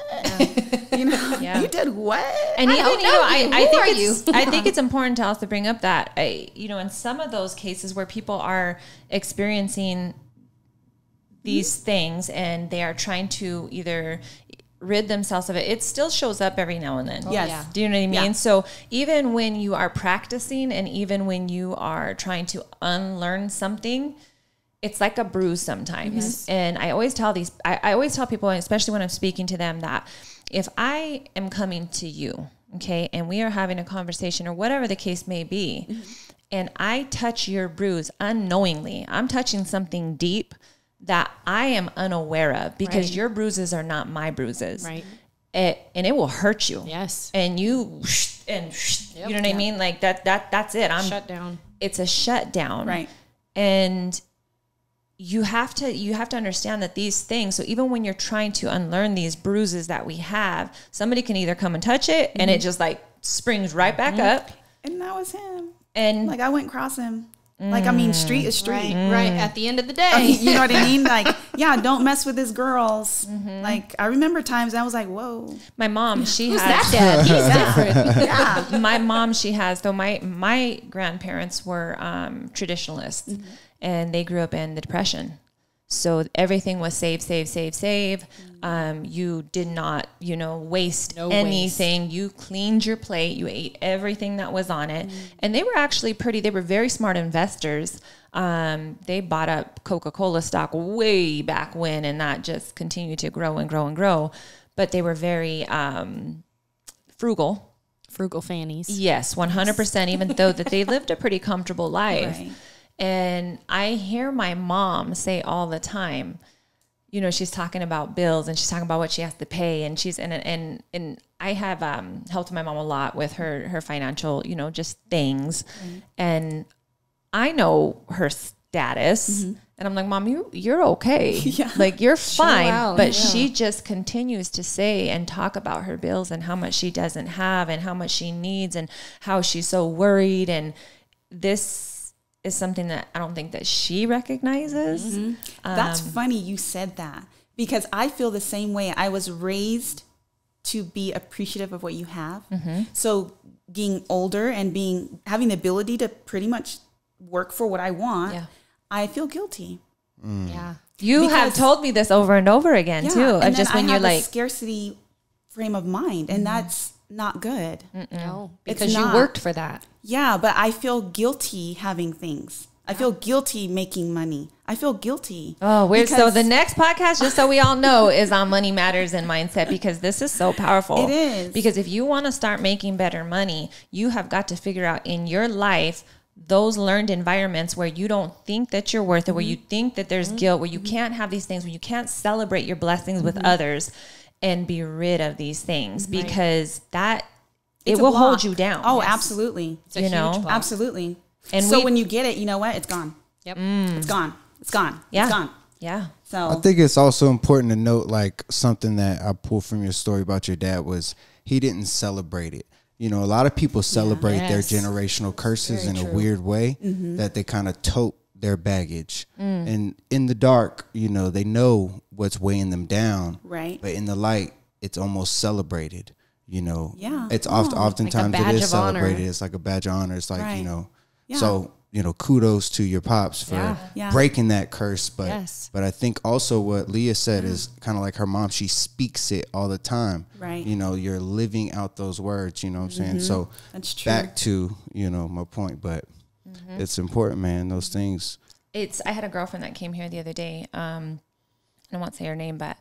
Yeah. You did what? And I don't know you. I Who think are it's you? I think it's important to also bring up that in some of those cases where people are experiencing these things and they are trying to either rid themselves of it, it still shows up every now and then. Yes. yeah. Do you know what I mean? Yeah. So even when you are practicing and even when you are trying to unlearn something, it's like a bruise sometimes. And I always tell I always tell people, especially when I'm speaking to them, that if I am coming to you, okay, and we are having a conversation or whatever the case may be, and I touch your bruise unknowingly, I'm touching something deep that I am unaware of because Right. your bruises are not my bruises. Right. And it will hurt you. Yes. And you know what I mean? Like that's it. Shut down. It's a shutdown. Right. And you have to understand that these things, so even when you're trying to unlearn these bruises that we have, somebody can either come and touch it and it just like springs right back up. And that was him. And Like I went cross him. Like, I mean, street is street. Right. At the end of the day. I mean, you know what I mean? Like, yeah, don't mess with his girls. Like, I remember times I was like, whoa. my mom, she Who's has that dad? He's different. Yeah. my mom, she has, though my grandparents were traditionalists and they grew up in the Depression. So everything was save. You did not, waste No anything. You cleaned your plate. You ate everything that was on it. And they were actually they were very smart investors. They bought up Coca-Cola stock way back when, and that just continued to grow and grow and grow. But they were very frugal. Frugal fannies. Yes, 100%, even though that they lived a pretty comfortable life. Right. And I hear my mom say all the time, she's talking about bills and she's talking about what she has to pay. And she's, and I have helped my mom a lot with her financial, just things. And I know her status And I'm like, Mom, you're okay. Yeah. Like, you're fine. out, But yeah. she just continues to say and talk about her bills and how much she doesn't have and how much she needs and how she's so worried. And this is something that I don't think that she recognizes. That's funny you said that, because I feel the same way. I was raised to be appreciative of what you have. So being older and having the ability to pretty much work for what I want, Yeah. I feel guilty. Yeah. You have Because- told me this over and over again, too. And Of then just when I you're have a like, scarcity frame of mind, and that's not good. No, It's because you not. worked for that. Yeah, but I feel guilty having things. I feel guilty making money. I feel guilty. oh, weird. So because the next podcast, just so we all know, is on money matters and mindset, because this is so powerful. It is. Because if you want to start making better money, you have got to figure out in your life those learned environments where you don't think that you're worth it, where you think that there's guilt, where you can't have these things, where you can't celebrate your blessings with others, and be rid of these things, because that It's it a will block. hold you down. Oh, absolutely. It's a You huge know? block. Absolutely. And so we- when you get it, you know what? It's gone. Yep. It's gone. It's gone. Yeah. It's gone. Yeah. So I think it's also important to note, like, something that I pulled from your story about your dad was he didn't celebrate it. You know, a lot of people celebrate their Yes. generational curses Very in a true. weird way, that they kind of tote their baggage. And in the dark, you know, they know what's weighing them down. Right. But in the light, it's almost celebrated. You know, Yeah. it's oftentimes badge it is of honor. celebrated. It's like a badge of honor. It's like, Right. you know, Yeah. so, you know, kudos to your pops for Yeah. Yeah. breaking that curse. But Yes. but I think also what Leah said is kind of like her mom. She speaks it all the time. Right. You know, you're living out those words, you know what I'm saying? So That's true. back to, you know, my point, but it's important, man, those things. I had a girlfriend that came here the other day. I won't say her name, but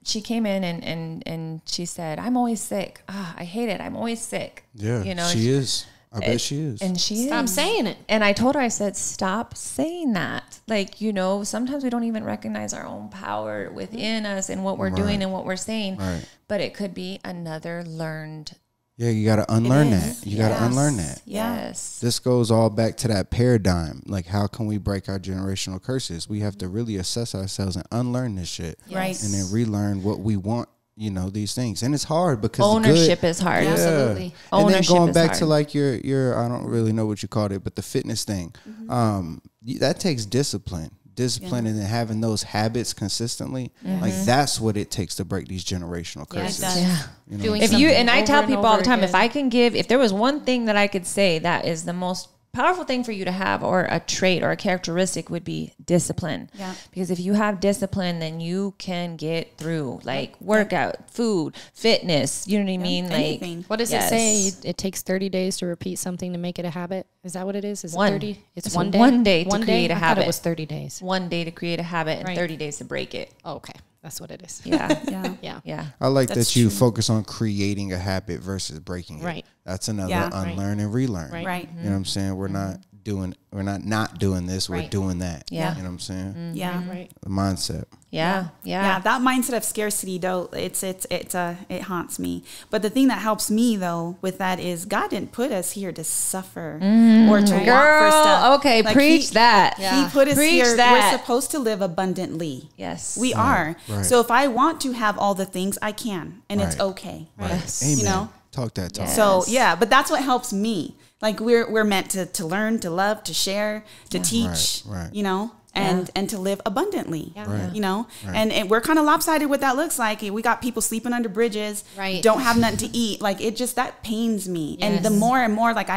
she came in and she said, "I'm always sick. I hate it. I'm always sick." Yeah, you know, she is. I bet she is. and she Stop is. saying it. And I told her, I said, stop saying that. Like, you know, sometimes we don't even recognize our own power within us and what we're doing and what we're saying. Right. But it could be another learned. Yeah, you got to unlearn is. that. You got to unlearn that. Yes. This goes all back to that paradigm. Like, how can we break our generational curses? We have to really assess ourselves and unlearn this shit. Right. And then relearn what we want, you know, these things. And it's hard because Ownership is hard. Yeah. Absolutely. And then Ownership going is back hard. to like your I don't really know what you called it, but the fitness thing, that takes discipline. Discipline and then having those habits consistently, like that's what it takes to break these generational curses. does. Yeah. You know Doing If you something and I over tell and people all over the time, again. if I can give, if there was one thing that I could say that is the most powerful thing for you to have, or a trait or a characteristic, would be discipline. Yeah. Because if you have discipline, then you can get through like workout, food, fitness. You know what I mean? Like, anything. What does yes. it say? It takes 30 days to repeat something to make it a habit. Is that what it is? Is One. it 30? It's It's one day. one day to create a I thought habit. it was 30 days. one day to create a habit and Right. 30 days to break it. Oh, okay, that's what it is. Yeah. Yeah. Yeah. Yeah. I like That's that you true. focus on creating a habit versus breaking it. Right. That's another Yeah. unlearn and relearn. Right. Right. You know what I'm saying? We're not doing this. We're Right. doing that. Yeah. You know what I'm saying? Yeah. Right. The mindset. Yeah. Yeah, that mindset of scarcity though, it haunts me. But the thing that helps me though with that is God didn't put us here to suffer or to want for Girl, stuff. okay, Like, preach that. He put us Preach here. that. We're supposed to live abundantly. Yes. We are. right. So if I want to have all the things, I can, and it's Right. okay. Yes. Amen. You know? Talk that talk. Yes. So yeah, but that's what helps me. Like we're meant to learn, to love, to share, to teach. Right. You know, and to live abundantly. Right. You know, and we're kind of lopsided what that looks like. We got people sleeping under bridges. Right. Don't have nothing to eat. Like it just that pains me. And the Yes. more and more like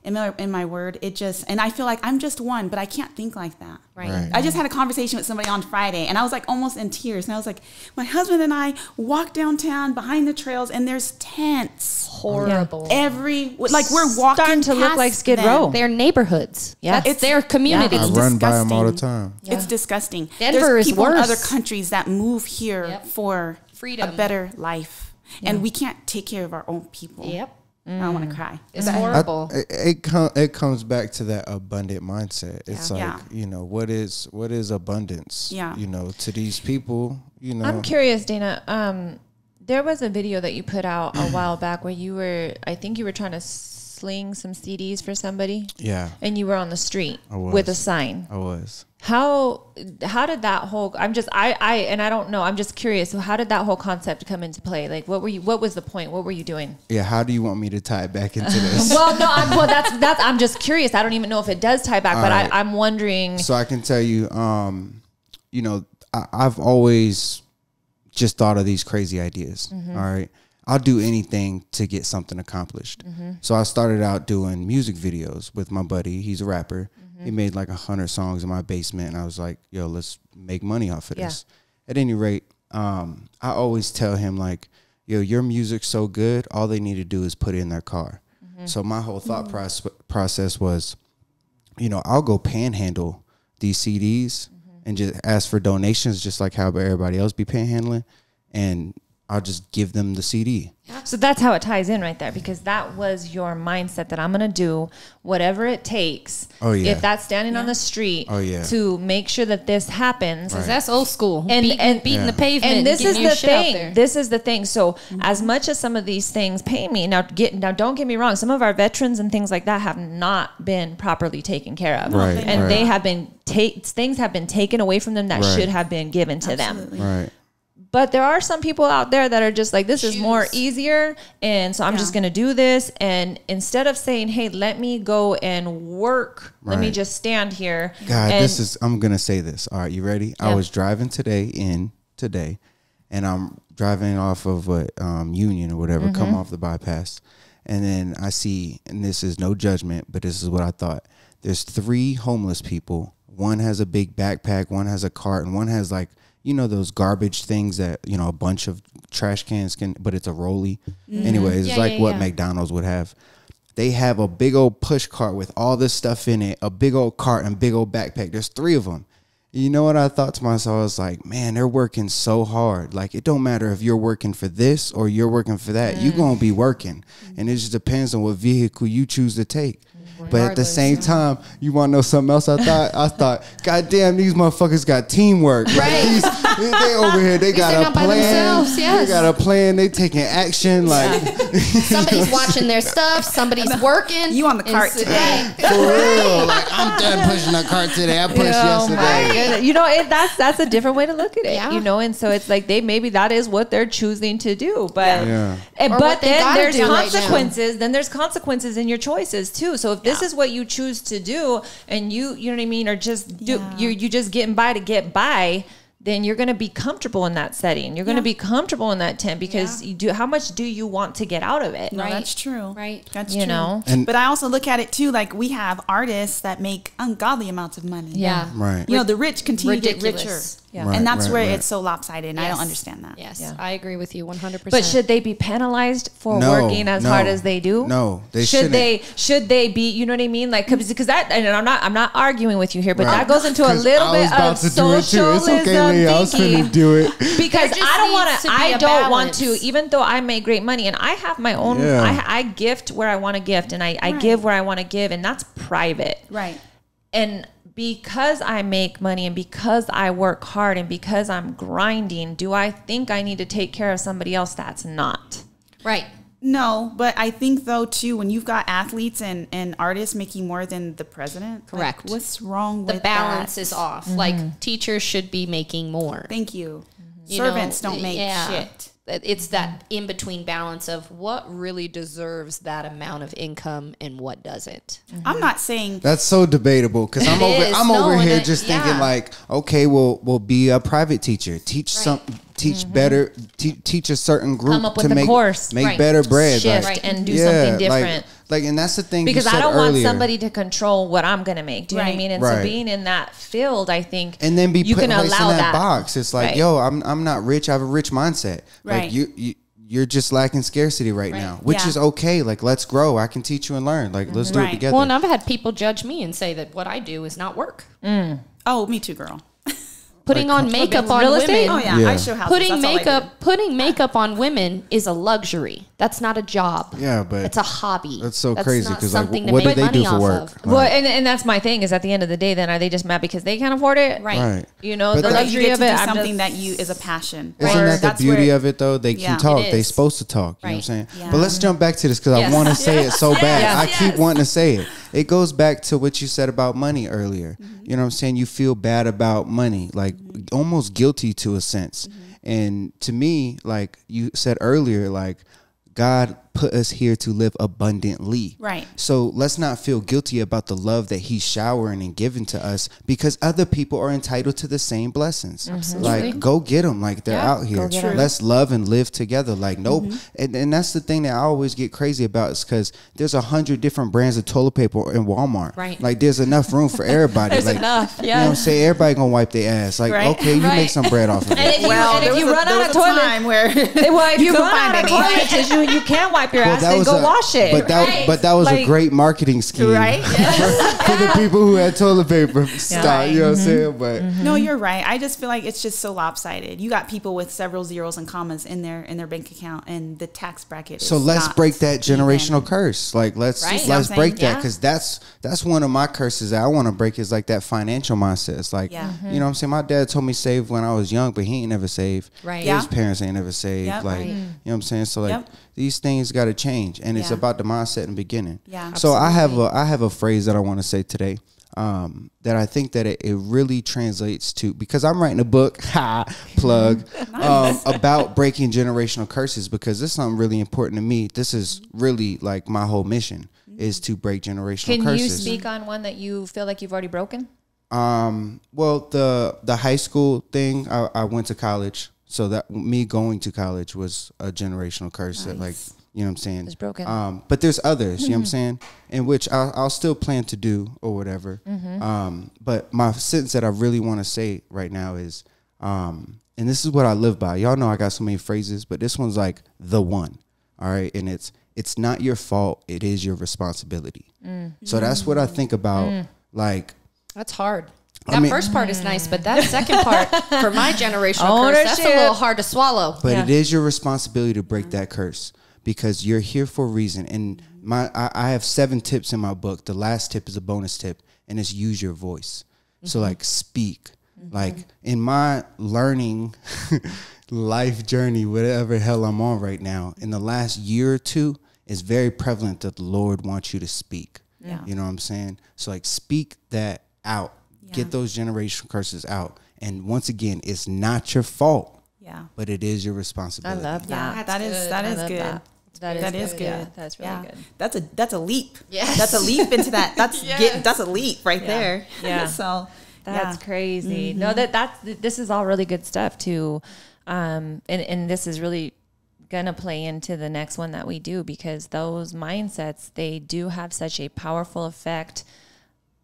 in my word, it just, and I feel like I'm just one, but I can't think like that. Right. I just had a conversation with somebody on Friday and I was like almost in tears. And I was like, my husband and I walk downtown behind the trails and there's tents Horrible. like we're walking Starting to look past like Skid them. Row. They're neighborhoods. Yeah. It's their community. I It's run by them all the disgusting. time. It's disgusting. Denver There's is people in worse. other countries that move here Yep. for Freedom. a better life. And we can't take care of our own people. Yep. I want to cry. It's horrible. It comes back to that abundant mindset. It's like, Yeah. you know, what is abundance? Yeah. You know, to these people, you know. I'm curious, Dana. There was a video that you put out a while back where I think you were trying to sling some CDs for somebody? Yeah. And you were on the street I was. with a sign. I was. How did that whole, I don't know, I'm just curious. So how did that whole concept come into play? Like, what was the point? What were you doing? Yeah. How do you want me to tie it back into this? Well, no, I'm just curious. I don't even know if it does tie back, but right. I'm wondering. So I can tell you, you know, I've always just thought of these crazy ideas. All right. I'll do anything to get something accomplished. So I started out doing music videos with my buddy. He's a rapper. He made like 100 songs in my basement. And I was like, yo, let's make money off of this. At any rate, I always tell him like, yo, your music's so good. All they need to do is put it in their car. So my whole thought process was, you know, I'll go panhandle these CDs and just ask for donations, just like how everybody else be panhandling. And I'll just give them the CD. So that's how it ties in right there, because that was your mindset that I'm going to do whatever it takes. Oh, yeah. If that's standing on the street to make sure that this happens. Because that's old school. And beating the pavement. And this is the thing. There. This is the thing. So as much as some of these things pay me, now don't get me wrong. Some of our veterans and things like that have not been properly taken care of. Right, and right. they have been, things have been taken away from them that should have been given to them. Right. But there are some people out there that are just like, this is more easier. And so I'm just going to do this. And instead of saying, hey, let me go and work, let me just stand here. God, I'm going to say this. All right, you ready? I was driving today, and I'm driving off of Union or whatever, come off the bypass. And then I see, and this is no judgment, but this is what I thought. There's 3 homeless people. One has a big backpack, one has a cart, and one has like, you know, those garbage things that, you know, a bunch of trash cans can, but it's a rollie. Anyways, it's like what McDonald's would have. They have a big old push cart with all this stuff in it, a big old cart and big old backpack. There's 3 of them. You know what I thought to myself? I was like, man, they're working so hard. Like, it don't matter if you're working for this or you're working for that. You're going to be working. And it just depends on what vehicle you choose to take. But at the same time, you want to know something else? I thought, God damn, these motherfuckers got teamwork. Right? Like they over here, they got a plan. They got a plan. They taking action. Like somebody's watching their stuff. Somebody's working. You on the cart today? For real. Like, I'm done pushing the cart today. I pushed yesterday. You know, that's a different way to look at it. You know, and so it's like maybe that is what they're choosing to do. But but then there's consequences. Then there's consequences in your choices too. So if this is what you choose to do, and you know what I mean, or just do you just getting by to get by, then you're going to be comfortable in that setting. You're going to be comfortable in that tent because you do. How much do you want to get out of it? No, that's true. Right. That's you true. know. But I also look at it too, like we have artists that make ungodly amounts of money. Yeah. Right. You know, the rich continue to get richer. Ridiculous. Yeah. Right, and that's right, where right. it's so lopsided, and I don't understand that. Yes, I agree with you 100%. But should they be penalized for working as hard as they do? No, they shouldn't. Should they be? You know what I mean? Like, because that, and I'm not arguing with you here, but that goes into a little bit of socialism It's okay, Lee. I was finna do it because I don't want to, even though I make great money and I have my own. I gift where I want to gift, and I give where I want to give, and that's private. Right. And because I make money and because I work hard and because I'm grinding, do I think I need to take care of somebody else that's not? Right. No, but I think though too, when you've got athletes and artists making more than the president, correct. Like, what's wrong with the balance that? is off. Like teachers should be making more. Thank you. Servants don't make shit. It's that in between balance of what really deserves that amount of income and what doesn't. I'm not saying that's so debatable because I'm over here just thinking like, okay, we'll be a private teacher, teach better, teach a certain group come up with to a make course, better bread, shift and do something different. Like, and that's the thing because you said I don't earlier. want somebody to control what I'm gonna make. Do you know what I mean? And so being in that field, I think, and then be you put can placed allow in that box. It's like, yo, I'm not rich. I have a rich mindset. Like you're just lacking scarcity right now, which is okay. Like, let's grow. I can teach you and learn. Like, let's do it together. Well, and I've had people judge me and say that what I do is not work. Oh, me too, girl. Putting on makeup on real women. estate? Oh yeah, Yeah. I show houses. Putting makeup on women is a luxury. That's not a job. Yeah, but it's a hobby. That's so crazy not because like, something to what do make they money do for off work? of. Well, and that's my thing is at the end of the day, then are they just mad because they can't afford it? Right. You know, But the that- You luxury get of to it. do I'm something just- that you is a passion. Isn't that the That's beauty where- of it though? They Yeah. can talk. It They is. supposed to talk. You know what I'm Right. saying? Yeah. But let's jump back to this because Yes. I want to say it so bad. Yes. I keep wanting to say it. It goes back to what you said about money earlier. You know what I'm saying? You feel bad about money, like almost guilty to a sense. And to me, like you said earlier, like God put us here to live abundantly. Right. So let's not feel guilty about the love that he's showering and giving to us because other people are entitled to the same blessings. Like go get them. Like they're out here. get 'em. Let's love and live together. Like nope. And that's the thing that I always get crazy about is because there's 100 different brands of toilet paper in Walmart. Right. Like there's enough room for everybody. There's like, enough, You know what I'm saying? Everybody gonna wipe their ass. Like Right. okay, you make some bread off of it. Well, if you run there out was of a toilet- time where Well, if you couldn't run find out of any. toilet tissue, you can wipe your ass. Then go wash it. But that was a Like- great marketing scheme, Right? for the people who had toilet paper stock. You know what I'm saying? But No, you're right. I just feel like it's just so lopsided. You got people with several zeros and commas in their bank account, and the tax bracket. so is let's not break that generational even. curse. Like let's Right. let's You know what I'm break saying? that because that's one of my curses that I want to break is like that financial mindset. It's like Yeah. you know what I'm saying. My dad told me save when I was young, but he ain't never saved. Right. Yeah. His parents ain't never saved. Yep. Like Right. you know what I'm saying. So like Yep. these things got to change, and it's Yeah. about the mindset in the beginning. Yeah. So I have a phrase that I want to say today. That I think that it really translates to because I'm writing a book, plug, about breaking generational curses because this is something really important to me. This is really like my whole mission is to break generational Can curses. you speak on one that you feel like you've already broken? Well, the high school thing, I went to college, so that me going to college was a generational curse that like you know what I'm saying It's broken. but there's others, you know what I'm saying, in which I'll still plan to do or whatever. But my sentence that I really want to say right now is, and this is what I live by. Y'all know I got so many phrases, but this one's like the one. All right. And it's not your fault. It is your responsibility. So that's what I think about. Like, That's hard. I That mean- first part is nice, but that second part for my generational curse, that's a Ownership. little hard to swallow. but it is your responsibility to break that curse because you're here for a reason. And I have 7 tips in my book. The last tip is a bonus tip, and it's use your voice. So like speak. Like in my learning life journey, whatever hell I'm on right now, in the last year or two, it's very prevalent that the Lord wants you to speak. Yeah. You know what I'm saying? So like speak that out. Get those generational curses out. And once again, it's not your fault, Yeah. but it is your I responsibility. love Yeah. that. That is I love good. that. That is good. Yeah, that's really good. That's a leap. Yes. That's a leap into that. That's a leap right there. Yeah. So That's yeah. crazy. No, this is all really good stuff too. And this is really gonna play into the next one that we do because those mindsets, they do have such a powerful effect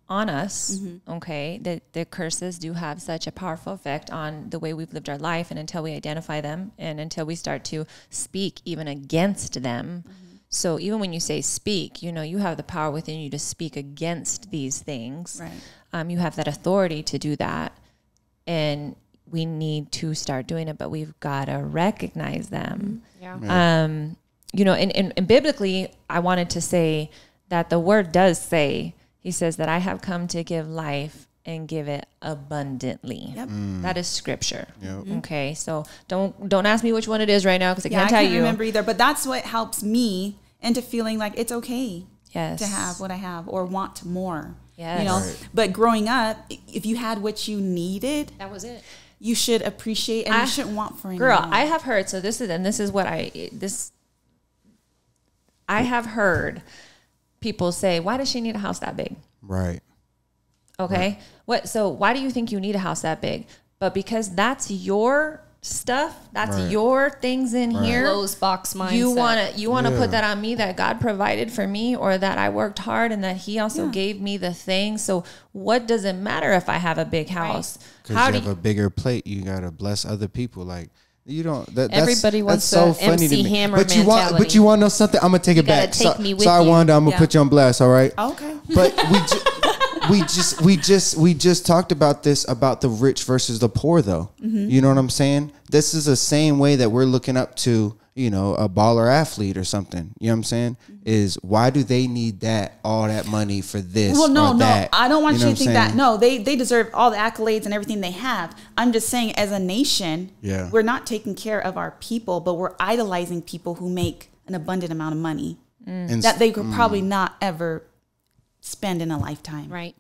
on us. Okay. The curses do have such a powerful effect on the way we've lived our life. And until we identify them and until we start to speak even against them. So even when you say speak, you know, you have the power within you to speak against these things. Right. You have that authority to do that. And we need to start doing it, but we've got to recognize them. You know, and biblically, I wanted to say that the word does say, he says that I have come to give life and give it abundantly. Yep. That is scripture. Yep. Okay. So don't ask me which one it is right now because I Yeah, can't I tell can't you. remember either, but that's what helps me into feeling like it's okay Yes. to have what I have or want more. Yes. You know, Right. but growing up, if you had what you needed, That was it. you should appreciate and you shouldn't want for anyone. Girl, I have heard, so this is what I have heard people say, why does she need a house that big? Right. Okay. So why do you think you need a house that big? But because that's your stuff, that's Right. your things in here. Closed box mindset. You want to Yeah. put that on me that God provided for me or that I worked hard and that he also gave me the thing. So what does it matter if I have a big house? Because How you do have a bigger plate, you gotta bless other people. Like you don't. That's, Everybody wants that's so the funny MC to me. Hammer but you want, mentality. but you want to know something? I'm gonna take it gotta back. take me with sorry, you. Wanda, I'm gonna Yeah. put you on blast. All right. Okay. But we just talked about this, about the rich versus the poor, though. You know what I'm saying? This is the same way that we're looking up to, you know, a baller athlete or something. You know what I'm saying? Is why do they need all that money for this? Well, no, or that? I don't want you know to think that. No, they deserve all the accolades and everything they have. I'm just saying, as a nation, we're not taking care of our people, but we're idolizing people who make an abundant amount of money that they could probably not ever spend in a lifetime. Right.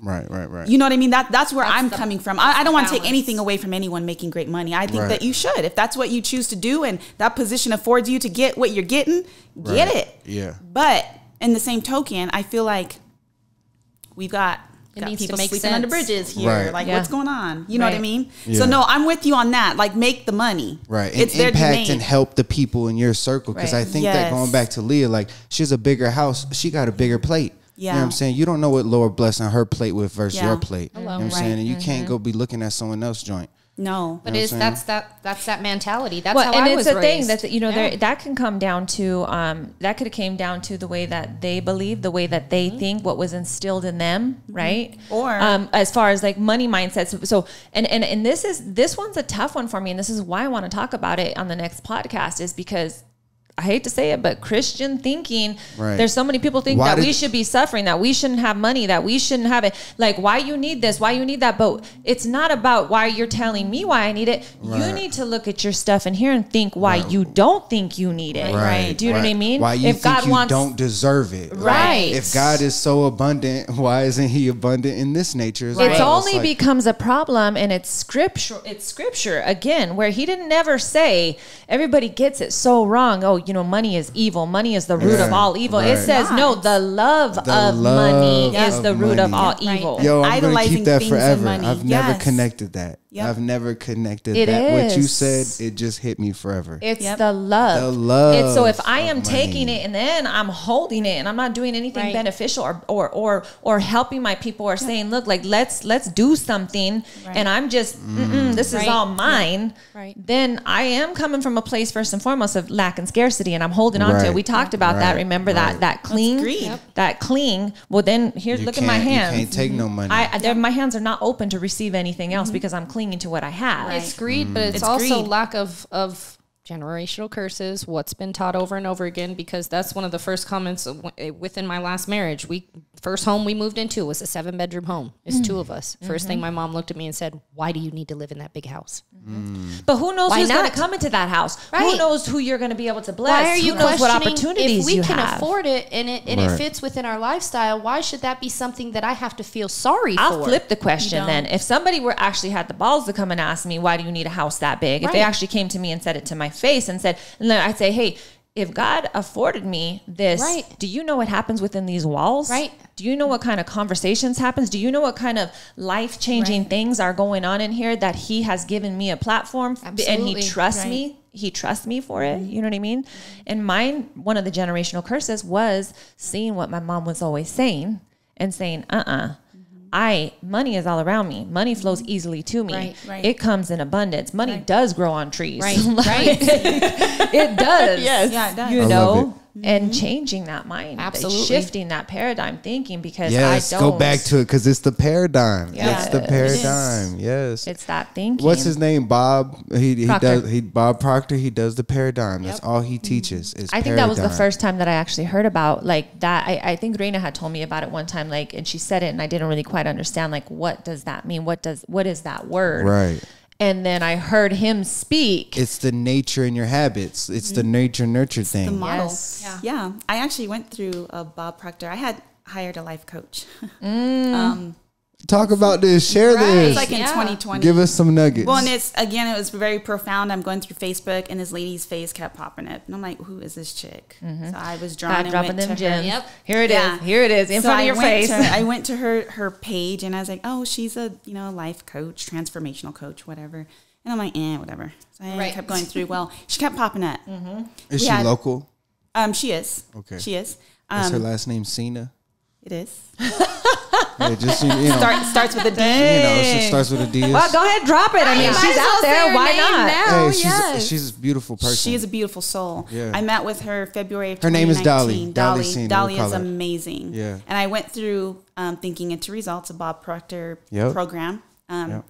You know what I mean? That's where I'm coming from. I don't want to take anything away from anyone making great money. I think that you should. If that's what you choose to do and that position affords you to get what you're getting, get it. Yeah. But in the same token, I feel like we've got needs people to make sleeping sense. under bridges here. Right. Like, Yeah. what's going on? You know Right. what I mean? Yeah. So no, I'm with you on that. Like, make the money. Right. And It's there to be impact made. and help the people in your circle. Because Right. I think that Yes. going back to Leah, like, she has a bigger house. She got a bigger plate. You know what I'm Yeah. saying? You don't know what Lord blessing her plate with versus Yeah. your plate. You know what I'm Right. saying? And you can't go be looking at someone else's joint. No. But You know is what I'm that's that mentality. That's Well, how and I it's was a raised. thing that, you know, Yeah. that can come down to that could have came down to the way that they believe, the way that they think, what was instilled in them, right? Or as far as like money mindsets. So and this one's a tough one for me, and this is why I want to talk about it on the next podcast, is because I hate to say it, but Christian thinking, Right. there's so many people think Why that did- we should be suffering, that we shouldn't have money, that we shouldn't have it. Like, why you need this, why you need that. But it's not about why you're telling me why I need it. You Right. need to look at your stuff in here and think why you don't think you need it. Right. Do you know what I mean? Why you if think God you wants, don't deserve it. Right. If God is so abundant, why isn't he abundant in this nature as well? It's only like, becomes a problem, and it's scripture. It's scripture again, where he didn't never say. Everybody gets it so wrong. Oh, you know, money is evil. Money is the root of all evil. It Right. says no. The love of money love is the of root of money. all Right. evil. Yo, I'm gonna Idolizing keep that things and forever. money. I've never Yes. connected that. Yep. I've never connected It that. What you is. said, it just hit me forever. It's Yep. the love. The love It's, so if I of am taking money. it and then I'm holding it and I'm not doing anything Right. beneficial or helping my people or saying, look, like let's do something, and I'm just this is Right. all mine. Right. Then I am coming from a place first and foremost of lack and scarcity, and I'm holding on to Right. it. We talked about that. Right. Remember Right. that cling, greed. Yep. that cling. Well, then here, look at my hands. You can't take no money. My hands are not open to receive anything else because I'm clinging to what I have. It's greed, but it's It's also greed. lack of generational curses, what's been taught over and over again, because that's one of the first comments within my last marriage. First home we moved into was a 7-bedroom home. It's 2 of us. First thing my mom looked at me and said, "Why do you need to live in that big house?" But who knows Why who's going not? to come into that house? Who Right. knows who you're going to be able to bless? Why are you who knows what questioning opportunities if we you can have? afford it and it Right. fits within our lifestyle? Why should that be something that I have to feel sorry I'll for? flip the question You then. don't. If somebody were actually had the balls to come and ask me, why do you need a house that big? If they Right. actually came to me and said it to my face and said, and then I'd say, hey, if God afforded me this, Right. do you know what happens within these walls? Right. Do you know what kind of conversations happens? Do you know what kind of life-changing things are going on in here that he has given me a platform and Absolutely. he trusts Right. me? He trusts me for it. You know what I mean? And mine, one of the generational curses was seeing what my mom was always saying and saying, money is all around me. Money flows easily to me. Right, right. It comes in abundance. Money does grow on trees. Right, right. It does. Yes. Yeah, it does. You I love know, and changing that mind, Absolutely. shifting that paradigm thinking, because yes, I don't go back to it because it's the paradigm. Yeah. It's the It is. paradigm. Yes. It's that thinking. What's his name? Bob. He Proctor. does. Bob Proctor. He does the paradigm. That's all he teaches. Is I think that was the paradigm. first time that I actually heard about like that. I think Reina had told me about it one time, like, and she said it, and I didn't really quite understand, like, what does that mean? What is that word? Right. And then I heard him speak. It's the nature in your habits. It's the nature nurture The thing. model. Yes. Yeah. I actually went through a Bob Proctor. I had hired a life coach. Talk about this. Share this. It's like in Yeah. 2020. Give us some nuggets. Well, and it was very profound. I'm going through Facebook, and this lady's face kept popping up, and I'm like, "Who is this chick?" So I was drawn God and dropping went them to her. gems. Yep. Here it is. Yeah. Here it is in So front I of your went face. I went to her page, and I was like, "Oh, she's a life coach, transformational coach, whatever." And I'm like, whatever. So I Right. kept going through. Well, she kept popping up. Is she had- local? She is. Okay. She is. Is her last name Cena? It is. Hey, just you know, Starts with a D. you know, she starts with a D. Well, go ahead, drop it. I mean, might she's as well out say there. her Why name not? now. Hey, she's a beautiful person. She is a beautiful soul. Yeah. I met with her February of Her name is 2019. Dolly. Dolly Senior, Dolly we'll is call her. amazing. Yeah. And I went through Thinking Into Results, a Bob Proctor Yep. program. Yep.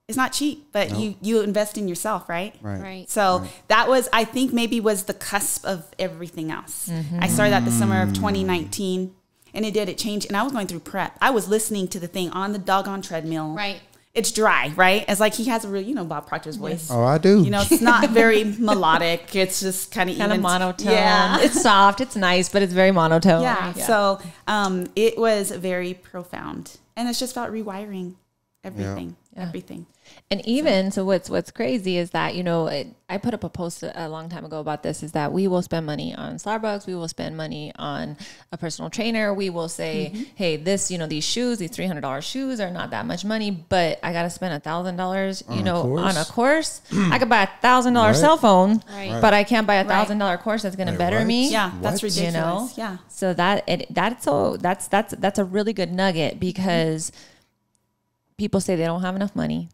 It's not cheap, but you invest in yourself, right? Right. So that was, I think, maybe was the cusp of everything else. I started that the summer of 2019, and it changed. And I was going through prep. I was listening to the thing on the doggone treadmill. Right. It's dry, right? It's like he has a real, Bob Proctor's voice. Oh, I do. You know, it's not very melodic. It's just kind of Monotone. Yeah. It's soft. It's nice, but it's very monotone. Yeah. So it was very profound. And it's just about rewiring everything. Everything. And even so, what's crazy is that, you know, I put up a post a long time ago about this, is that we will spend money on Starbucks, we will spend money on a personal trainer, we will say, hey, this, you know, these shoes, these $300 shoes are not that much money, but I got to spend $1,000, you know, on a course. I could buy $1,000 cell phone, but I can't buy $1,000 course that's going to better me. Yeah, that's What? ridiculous. You know? Yeah. So that's a really good nugget, because people say they don't have enough money.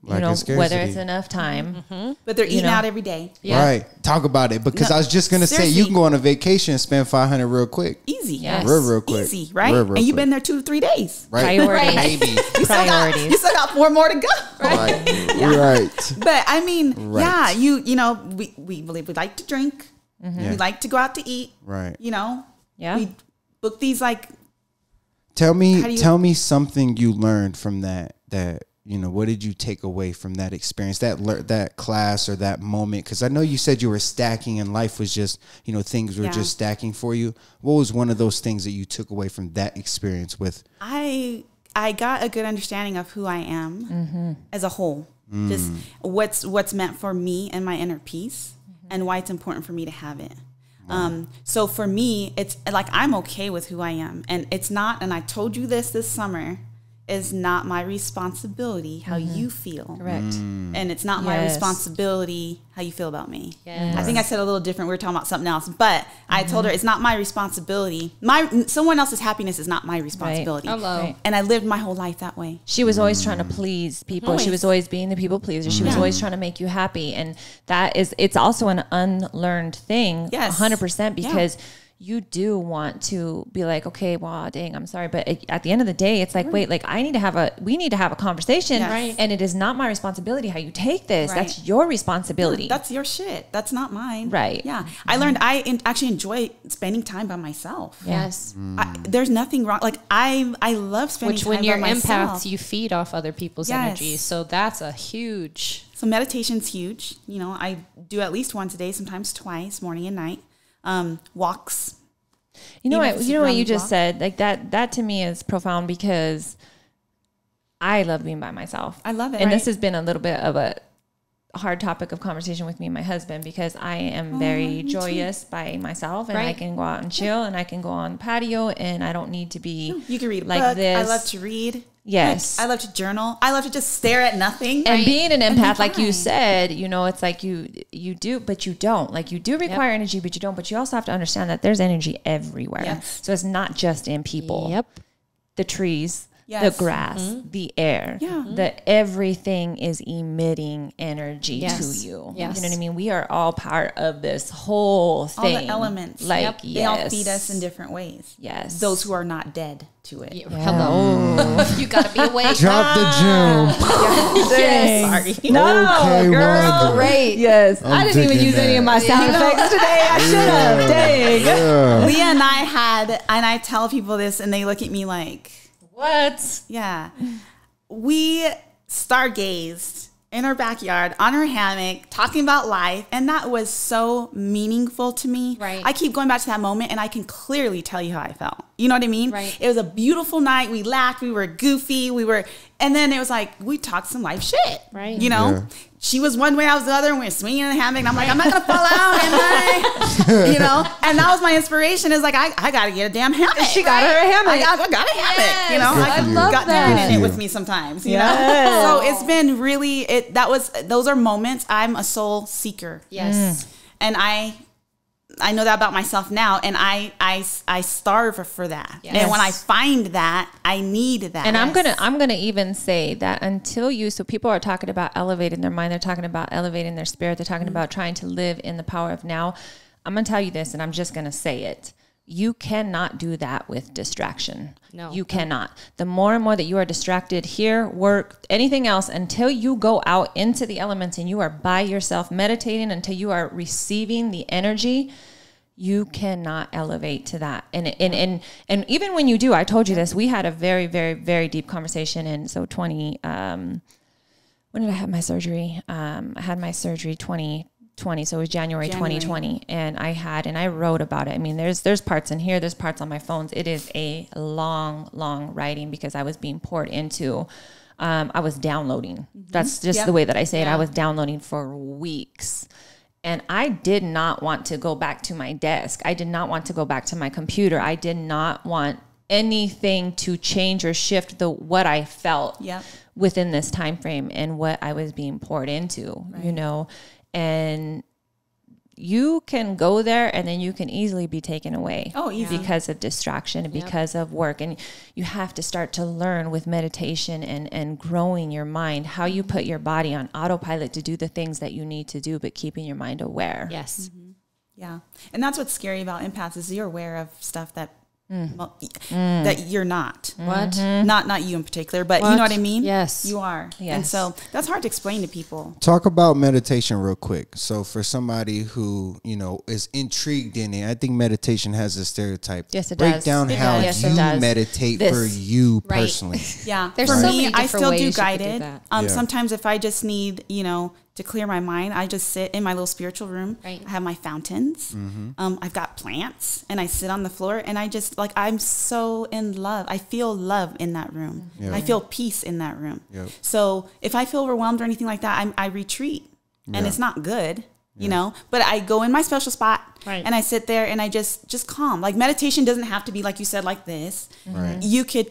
Like You know, it's whether scarcity. it's enough time. But they're eating know. out every day. Right. Talk about it, because I was just gonna say you seriously. can go on a vacation and spend $500 real quick. Easy. Yes. Real quick. Easy, right? Real and you've quick. been there 2 to 3 days. Right. Priorities. Maybe. You Priorities. still got 4 more to go. Right. Right. But I mean, Right. yeah, you know, we believe we like to drink. Yeah. We like to go out to eat. Right. You know? Yeah. We book these like Tell How me do you- tell me something you learned from that you know, what did you take away from that experience, that class or that moment? Because I know you said you were stacking and life was just, you know, things were just stacking for you. What was one of those things that you took away from that experience with? I got a good understanding of who I am as a whole. Just what's meant for me and my inner peace, and why it's important for me to have it. So for me, it's like I'm okay with who I am, and it's not. And I told you this summer. Is not my responsibility how you feel. Correct. And it's not my responsibility how you feel about me. Yes. I think I said a little different. We were talking about something else, but I told her it's not my responsibility. Someone else's happiness is not my responsibility. Hello. Right. And I lived my whole life that way. She was always trying to please people. Always. She was always being the people pleaser. She was always trying to make you happy. And it's also an unlearned thing. Yes. 100%, because you do want to be like, okay, well, dang, I'm sorry. But at the end of the day, it's like, wait, like we need to have a conversation. Yes. Right. And it is not my responsibility how you take this. Right. That's your responsibility. That's your shit. That's not mine. Right. Yeah. I learned actually enjoy spending time by myself. Yes. There's nothing wrong. Like I love spending Which time when you're by myself. empaths, you feed off other people's Yes. energy. So that's a huge. So meditation's huge. You know, I do at least once a day, sometimes twice, morning and night. Walks. You know Even what? if it's You know what around you the just block. said. Like that to me is profound, because I love being by myself. I love it. And this Right. has been a little bit of a hard topic of conversation with me and my husband, because I am very joyous by myself, and I Right. can go out and chill, and I can go on the patio, and I don't need to be You can read a like book. this. I love to read. Yes. I love to journal. I love to just stare at nothing. And being an And be empath, like you fine. said, you know, it's like you do, but you don't. Like you do require energy, but you don't. But you also have to understand that there's energy everywhere. Yes. So it's not just in people. Yep. The trees, Yes. the grass, the air, Yeah. the everything is emitting energy Yes. to you. Yes. You know what I mean? We are all part of this whole all thing. the elements. Like, They all feed us in different ways. Yes. Those who are not dead to it. Hello. You got to be awake. Drop the gem. Yes. Sorry. No, Okay, girl. Wanda. Great. Yes. I didn't even digging use any that. of my sound effects today. I should have. Dang. Yeah. Leah and I had, and I tell people this, and they look at me like, What? yeah. We stargazed in our backyard on our hammock talking about life, and that was so meaningful to me. Right. I keep going back to that moment, and I can clearly tell you how I felt. You know what I mean? Right. It was a beautiful night. We laughed. We were goofy. And then it was like we talked some life shit. Right. You know. Yeah. She was one way, I was the other, and we were swinging in the hammock. And I'm like, I'm not gonna fall out, am I? You know. And that was my inspiration. Is like, I gotta get a damn hammock. She got her a hammock. I got a hammock. You know. Good I for you. love got that. Darren in Good it for with you. me sometimes. You Yes. know. So it's been really. Those are moments. I'm a soul seeker. Yes. And I I know that about myself now, and I starve for that. Yes. And when I find that, I need that. And I'm gonna even say that so people are talking about elevating their mind, they're talking about elevating their spirit, they're talking about trying to live in the power of now. I'm gonna tell you this, and I'm just gonna say it. You cannot do that with distraction. No. You cannot. The more and more that you are distracted here, work, anything else, until you go out into the elements and you are by yourself meditating, until you are receiving the energy, you cannot elevate to that. And even when you do, I told you this, we had a very, very, very deep conversation. And so when did I have my surgery? I had my surgery 2020, so it was January 2020, and I wrote about it. I mean, there's parts in here, there's parts on my phones. It is a long writing because I was being poured into. I was downloading. That's just the way that I say it. I was downloading for weeks. And I did not want to go back to my desk. I did not want to go back to my computer. I did not want anything to change or shift what I felt within this time frame and what I was being poured into, you know. And you can go there and then you can easily be taken away because of distraction and because of work. And you have to start to learn with meditation and growing your mind, how you put your body on autopilot to do the things that you need to do, but keeping your mind aware. Yes. Yeah. And that's what's scary about empaths is you're aware of stuff that that you're not. What? Not you in particular, but you know what I mean? Yes. You are. Yes. And so that's hard to explain to people. Talk about meditation real quick. So for somebody who, you know, is intrigued in it, I think meditation has a stereotype. Yes, it Break does. down It how does. Yes, you it does. meditate This. for you Right. personally. Yeah. There's For so me, many I different still ways do you could do guided. that. Yeah. Sometimes if I just need, you know, to clear my mind, I just sit in my little spiritual room. Right. I have my fountains. I've got plants, and I sit on the floor, and I just I'm so in love. I feel love in that room. Yeah. I feel peace in that room. Yep. So if I feel overwhelmed or anything like that, I retreat, and it's not good. You know, but I go in my special spot and I sit there and I just calm. Like meditation doesn't have to be like you said, like this. Right. You could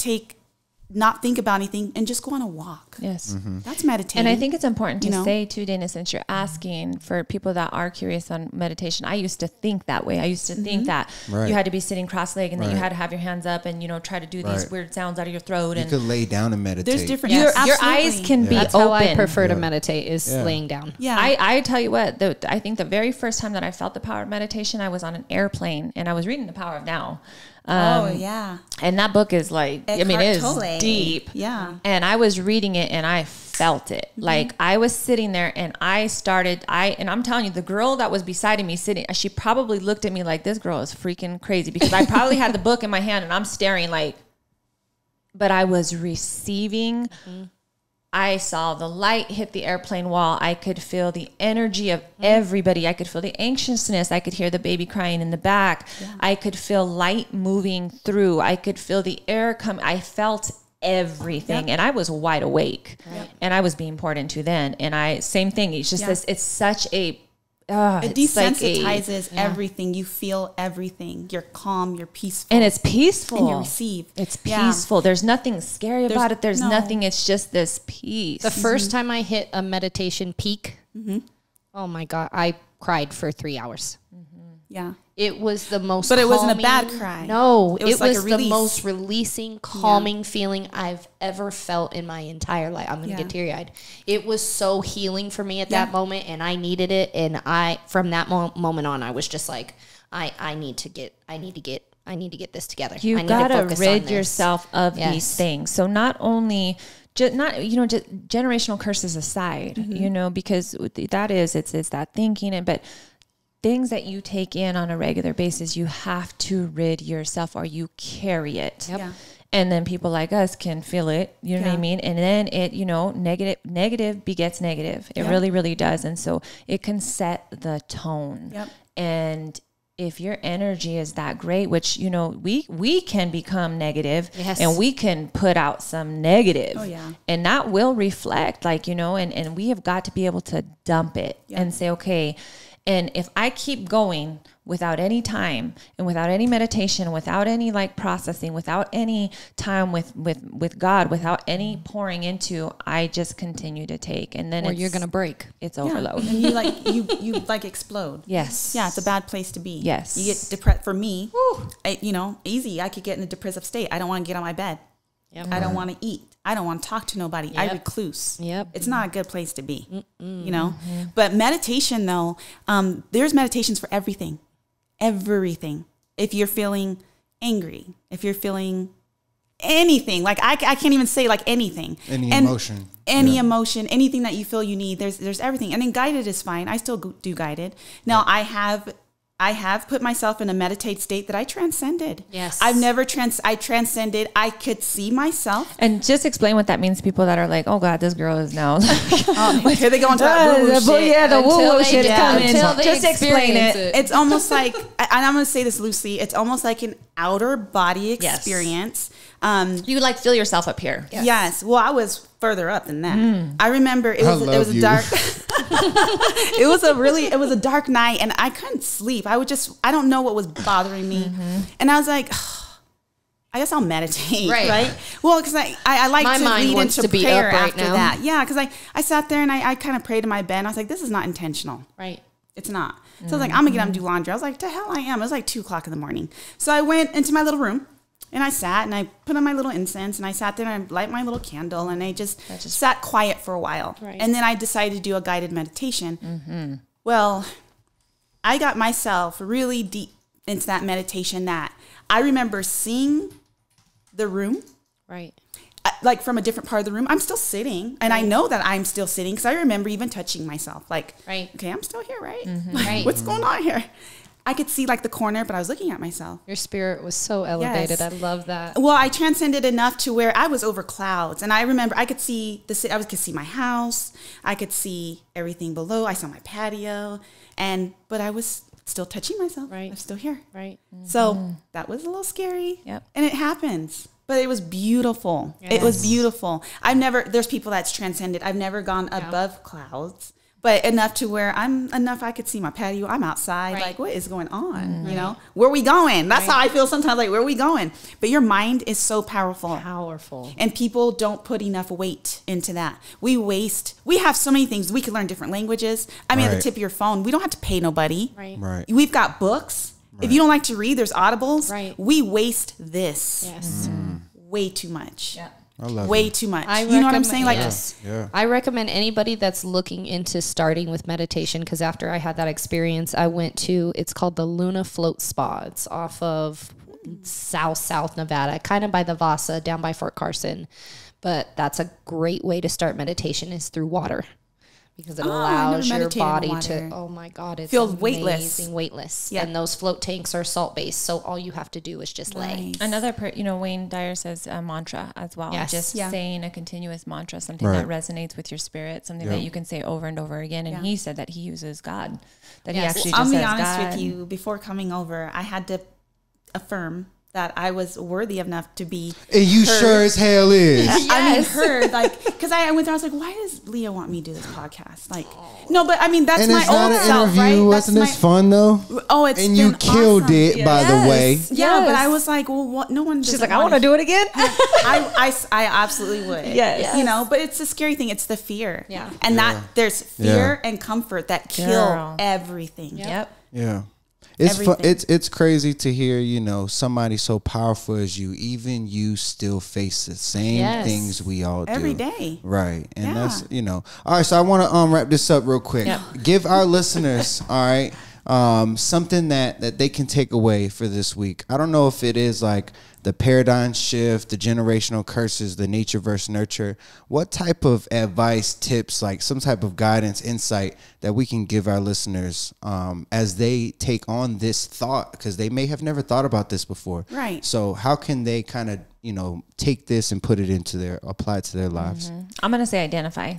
not think about anything and just go on a walk. Yes. That's meditating. And I think it's important to You know? say too, Dana, since you're asking for people that are curious on meditation, I used to think that way. I used to think that Right. you had to be sitting cross-legged and that you Right. had to have your hands up and, you know, try to do these Right. weird sounds out of your throat. You And could lay down and meditate. There's different. your You're eyes absolutely- can be That's open. how I prefer to meditate is Yeah. laying down. Yeah. I tell you what, I think the very first time that I felt the power of meditation, I was on an airplane and I was reading The Power of Now. yeah. And that book is like, I mean, it is Eckhart Tolle. deep. Yeah. And I was reading it and I felt it. Like I was sitting there and and I'm telling you, the girl that was beside me sitting, she probably looked at me like, this girl is freaking crazy, because I probably had the book in my hand and I'm staring like, but I was receiving. I saw the light hit the airplane wall. I could feel the energy of everybody. I could feel the anxiousness. I could hear the baby crying in the back. Yeah. I could feel light moving through. I could feel the air come. I felt everything. And I was wide awake. And I was being poured into then. And same thing. It's just this, it's such a, it desensitizes everything. You feel everything. You're calm. You're peaceful. And it's peaceful. And you receive. It's peaceful. There's nothing scary about it. There's nothing. It's just this peace. The first time I hit a meditation peak, oh my God, I cried for 3 hours. Yeah. It was the most But it wasn't a calming- bad cry. No, It was like a the release. most releasing, calming feeling I've ever felt in my entire life. I'm going to get teary-eyed. It was so healing for me at that moment, and I needed it. And from that moment on, I was just like, I need to get this together. You gotta rid yourself of these things. So not only just generational curses aside, you know, because it's that thinking, but things that you take in on a regular basis, you have to rid yourself or you carry it. Yep. Yeah. And then people like us can feel it, you know what I mean? And then it, you know, negative begets negative. It really, really does. And so it can set the tone. Yep. And if your energy is that great, which, you know, we can become negative and we can put out some negative. Oh, yeah. And that will reflect, like, you know, and we have got to be able to dump it and say, okay. And if I keep going without any time and without any meditation, without any like processing, without any time with God, without any pouring into, I just continue to take. And then you're going to break. It's overload. And you like, you like explode. Yes. Yeah. It's a bad place to be. Yes. You get depressed. For me, easy. I could get in a depressive state. I don't want to get on my bed. Yep. I don't want to eat. I don't want to talk to nobody. Yep. I recluse. Yep. It's not a good place to be, But meditation, though, there's meditations for everything. Everything. If you're feeling angry, if you're feeling anything, like I can't even say like anything. Any emotion. Any emotion, anything that you feel you need, there's everything. And then guided is fine. I still do guided. Now, I have put myself in a meditative state that I transcended. Yes. I've never I transcended. I could see myself. And just explain what that means to people that are like, oh God, this girl is now. Here they go into that woo-woo shit. Yeah, the Until woo-woo they shit get- coming. until they Just explain experience it. It's almost like, and I'm going to say this loosely, it's almost like an outer body experience. You like feel yourself up here. Yes. Well, I was further up than that. I remember it was a dark. it was a dark night, and I couldn't sleep. I don't know what was bothering me, and I was like, I guess I'll meditate, right? Well, because I like My to mind lead wants into to be prayer up right after now. that. Yeah, because I sat there and I kind of prayed in my bed. And I was like, this is not intentional. Right. It's not. So I was like, I'm gonna get up and do laundry. I was like, to hell I am. It was like 2:00 in the morning. So I went into my little room. And I sat and I put on my little incense and I sat there and I light my little candle and I just sat quiet for a while. Right. And then I decided to do a guided meditation. Well, I got myself really deep into that meditation that I remember seeing the room. Right. Like from a different part of the room. I'm still sitting and I know that I'm still sitting because I remember even touching myself. Like, okay, I'm still here, right? Right. What's going on here? I could see like the corner, but I was looking at myself. Your spirit was so elevated. Yes. I love that. Well, I transcended enough to where I was over clouds, and I remember I could see I could see my house, I could see everything below. I saw my patio, but I was still touching myself. Right. I'm still here. Right. So that was a little scary. Yep. And it happens, but it was beautiful. Yes. It was beautiful. There's people that's transcended. I've never gone above clouds. But enough to where I could see my patio. I'm outside. Right. Like, what is going on? You know, where are we going? That's how I feel sometimes. Like, where are we going? But your mind is so powerful. Powerful. And people don't put enough weight into that. We have so many things. We can learn different languages. I mean, at the tip of your phone, we don't have to pay nobody. Right. We've got books. Right. If you don't like to read, there's audibles. Right. We waste this. Yes. Way too much. Yeah. I love Way it. too much. I You know what I'm recommend- saying? Like, yes. Yeah. I recommend anybody that's looking into starting with meditation, because after I had that experience, I went to, it's called the Luna Float Spa. It's off of South Nevada, kind of by the Vasa, down by Fort Carson. But that's a great way to start meditation is through water. Because it allows your body to, oh my God, it's feel weightless. Weightless. Yeah. And those float tanks are salt based. So all you have to do is just lay. Another, Wayne Dyer says a mantra as well. Yes. Just Yeah. saying a continuous mantra, something Right. that resonates with your spirit, something that you can say over and over again. And he said that he uses God, that he actually I'll just be says honest God. with you. Before coming over, I had to affirm that I was worthy enough to be And you heard. sure as hell is. I mean, heard, like, because I went there, I was like, why does Leah want me to do this podcast? Like, no, but I mean, that's And my it's not old an self, interview. right? Wasn't this fun though? Oh, it's And you been killed awesome. it, by the way. Yeah, but I was like, well, what? No one. She's like, I want to do it again. I absolutely would. Yes. You know, but it's a scary thing. It's the fear. Yeah. And that there's fear and comfort that Girl. kill everything. Yep. Yeah. It's Everything. it's crazy to hear, somebody so powerful as you, even you still face the same Yes. things we all do. Every day. Right. And Yeah. that's, all right. So I want to wrap this up real quick. Yep. Give our listeners, all right, something that they can take away for this week. I don't know if it is like the paradigm shift, the generational curses, the nature versus nurture. What type of advice, tips, like some type of guidance, insight that we can give our listeners as they take on this thought? Because they may have never thought about this before. Right. So how can they kind of, take this and put it into apply it to their lives? I'm going to say identify.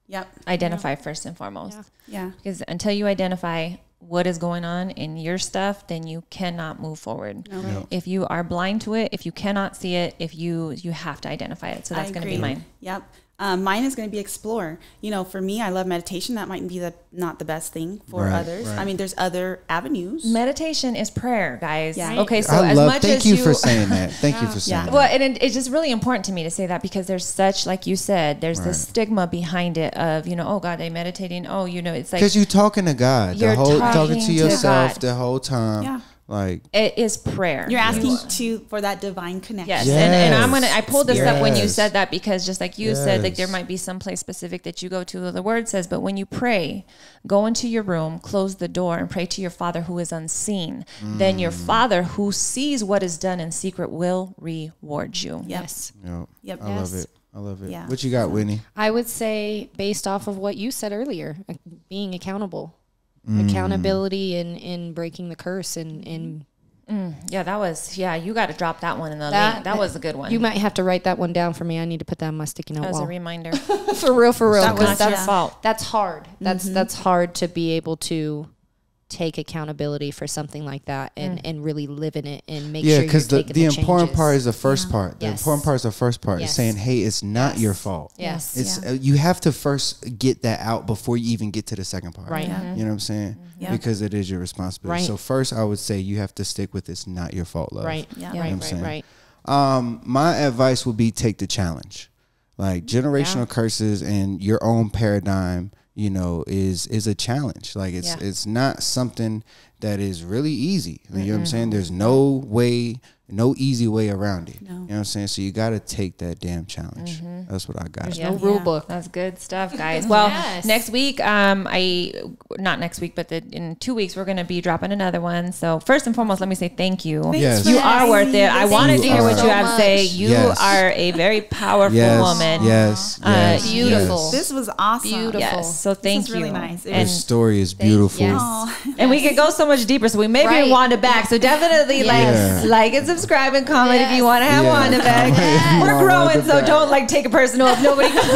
Yep. Identify first and foremost. Yeah. Because until you identify what is going on in your stuff, then you cannot move forward. Okay. If you are blind to it, if you cannot see it, if you have to identify it. So that's going to be mine. Yep. Mine is going to be explore. You know, for me, I love meditation. That might be not the best thing for others. I mean, there's other avenues. Meditation is prayer, guys. Yeah. Okay, so Thank you for saying that. Thank you for saying that. Well, and it's just really important to me to say that because there's such, like you said, there's this stigma behind it of, you know, oh God, they're meditating. Oh, you know, it's like because you're talking to God, you're talking to yourself God. the whole time. Yeah. Like it is prayer. You're asking for that divine connection. Yes. Yes. And I pulled this up when you Yes. said that because just like you said, like there Yes. might be some place specific that you go to. The word says, but when you pray, go into your room, close the door, and pray to your Father who is unseen. Then your Father who sees what is done in secret will reward you. Yes. Yep. Yep. I love it. I love it. Yeah. What you got, Whitney? I would say, based off of what you said earlier, being accountable, accountability in breaking the curse and Yeah, that was, you got to drop that one in the link. That was a good one. You might have to write that one down for me. I need to put that on my sticky note as wall. a reminder. For real. That was Because not your fault. that's hard. That's hard to be able to take accountability for something like that and really live in it and make sure you're because taking the the important changes. part is the first part. The Yes. important part is the first part. It's Yes. saying, hey, it's not your fault. Yes. It's you have to first get that out before you even get to the second part. Right. Yeah. You know what I'm saying? Yeah. Because it is your responsibility. Right. So first, I would say you have to stick with it's not your fault, love. Right. Yeah. Yeah. You know what I'm Right. saying? Right. My advice would be take the challenge. Like generational curses and your own paradigm, you know, is a challenge. Like it's not something that is really easy. You know what I'm saying? There's no easy way around it. No. You know what I'm saying? So you got to take that damn challenge. That's what I got. No rule book. That's good stuff, guys. Well, Yes. next week, not next week, but in 2 weeks, we're going to be dropping another one. So first and foremost, let me say thank you. Yes. You are worth it. I wanted to hear what you so have to say. You Yes. are a very powerful woman. Yes. Beautiful. Yes. This was awesome. Beautiful. Yes. So thank This you. was really nice. It Your And, story is beautiful. Yes. and we could go so much deeper. So we may Right. bring Wanda back. So definitely Yes. like and subscribe and comment if you want to have Yeah. Wanda back. If you We're want growing, Wanda so back. don't like take it personal if nobody comes.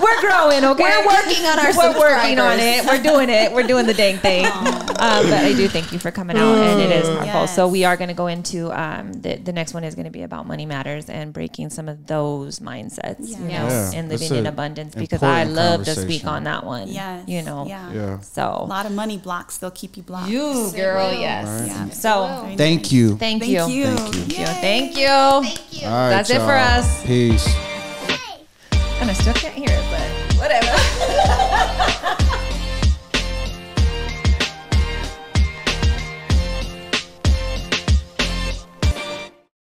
We're growing, okay? We're working on our We're working on subscribers. it. We're doing it. We're doing the dang thing. But I do thank you for coming out, and it is powerful. Yes. So we are going to go into the next one is going to be about money matters and breaking some of those mindsets, you know, Yeah. and That's living in a abundance because I important love to speak conversation. on that one. Yes. You know. Yeah. Yeah. A So lot of money blocks. They'll keep you blocked. you girl, yes. Yeah. So Very Thank nice. you. thank Thank you. you. Thank you. Thank you. All right, That's it for y'all. us. Peace. And I still can't hear it.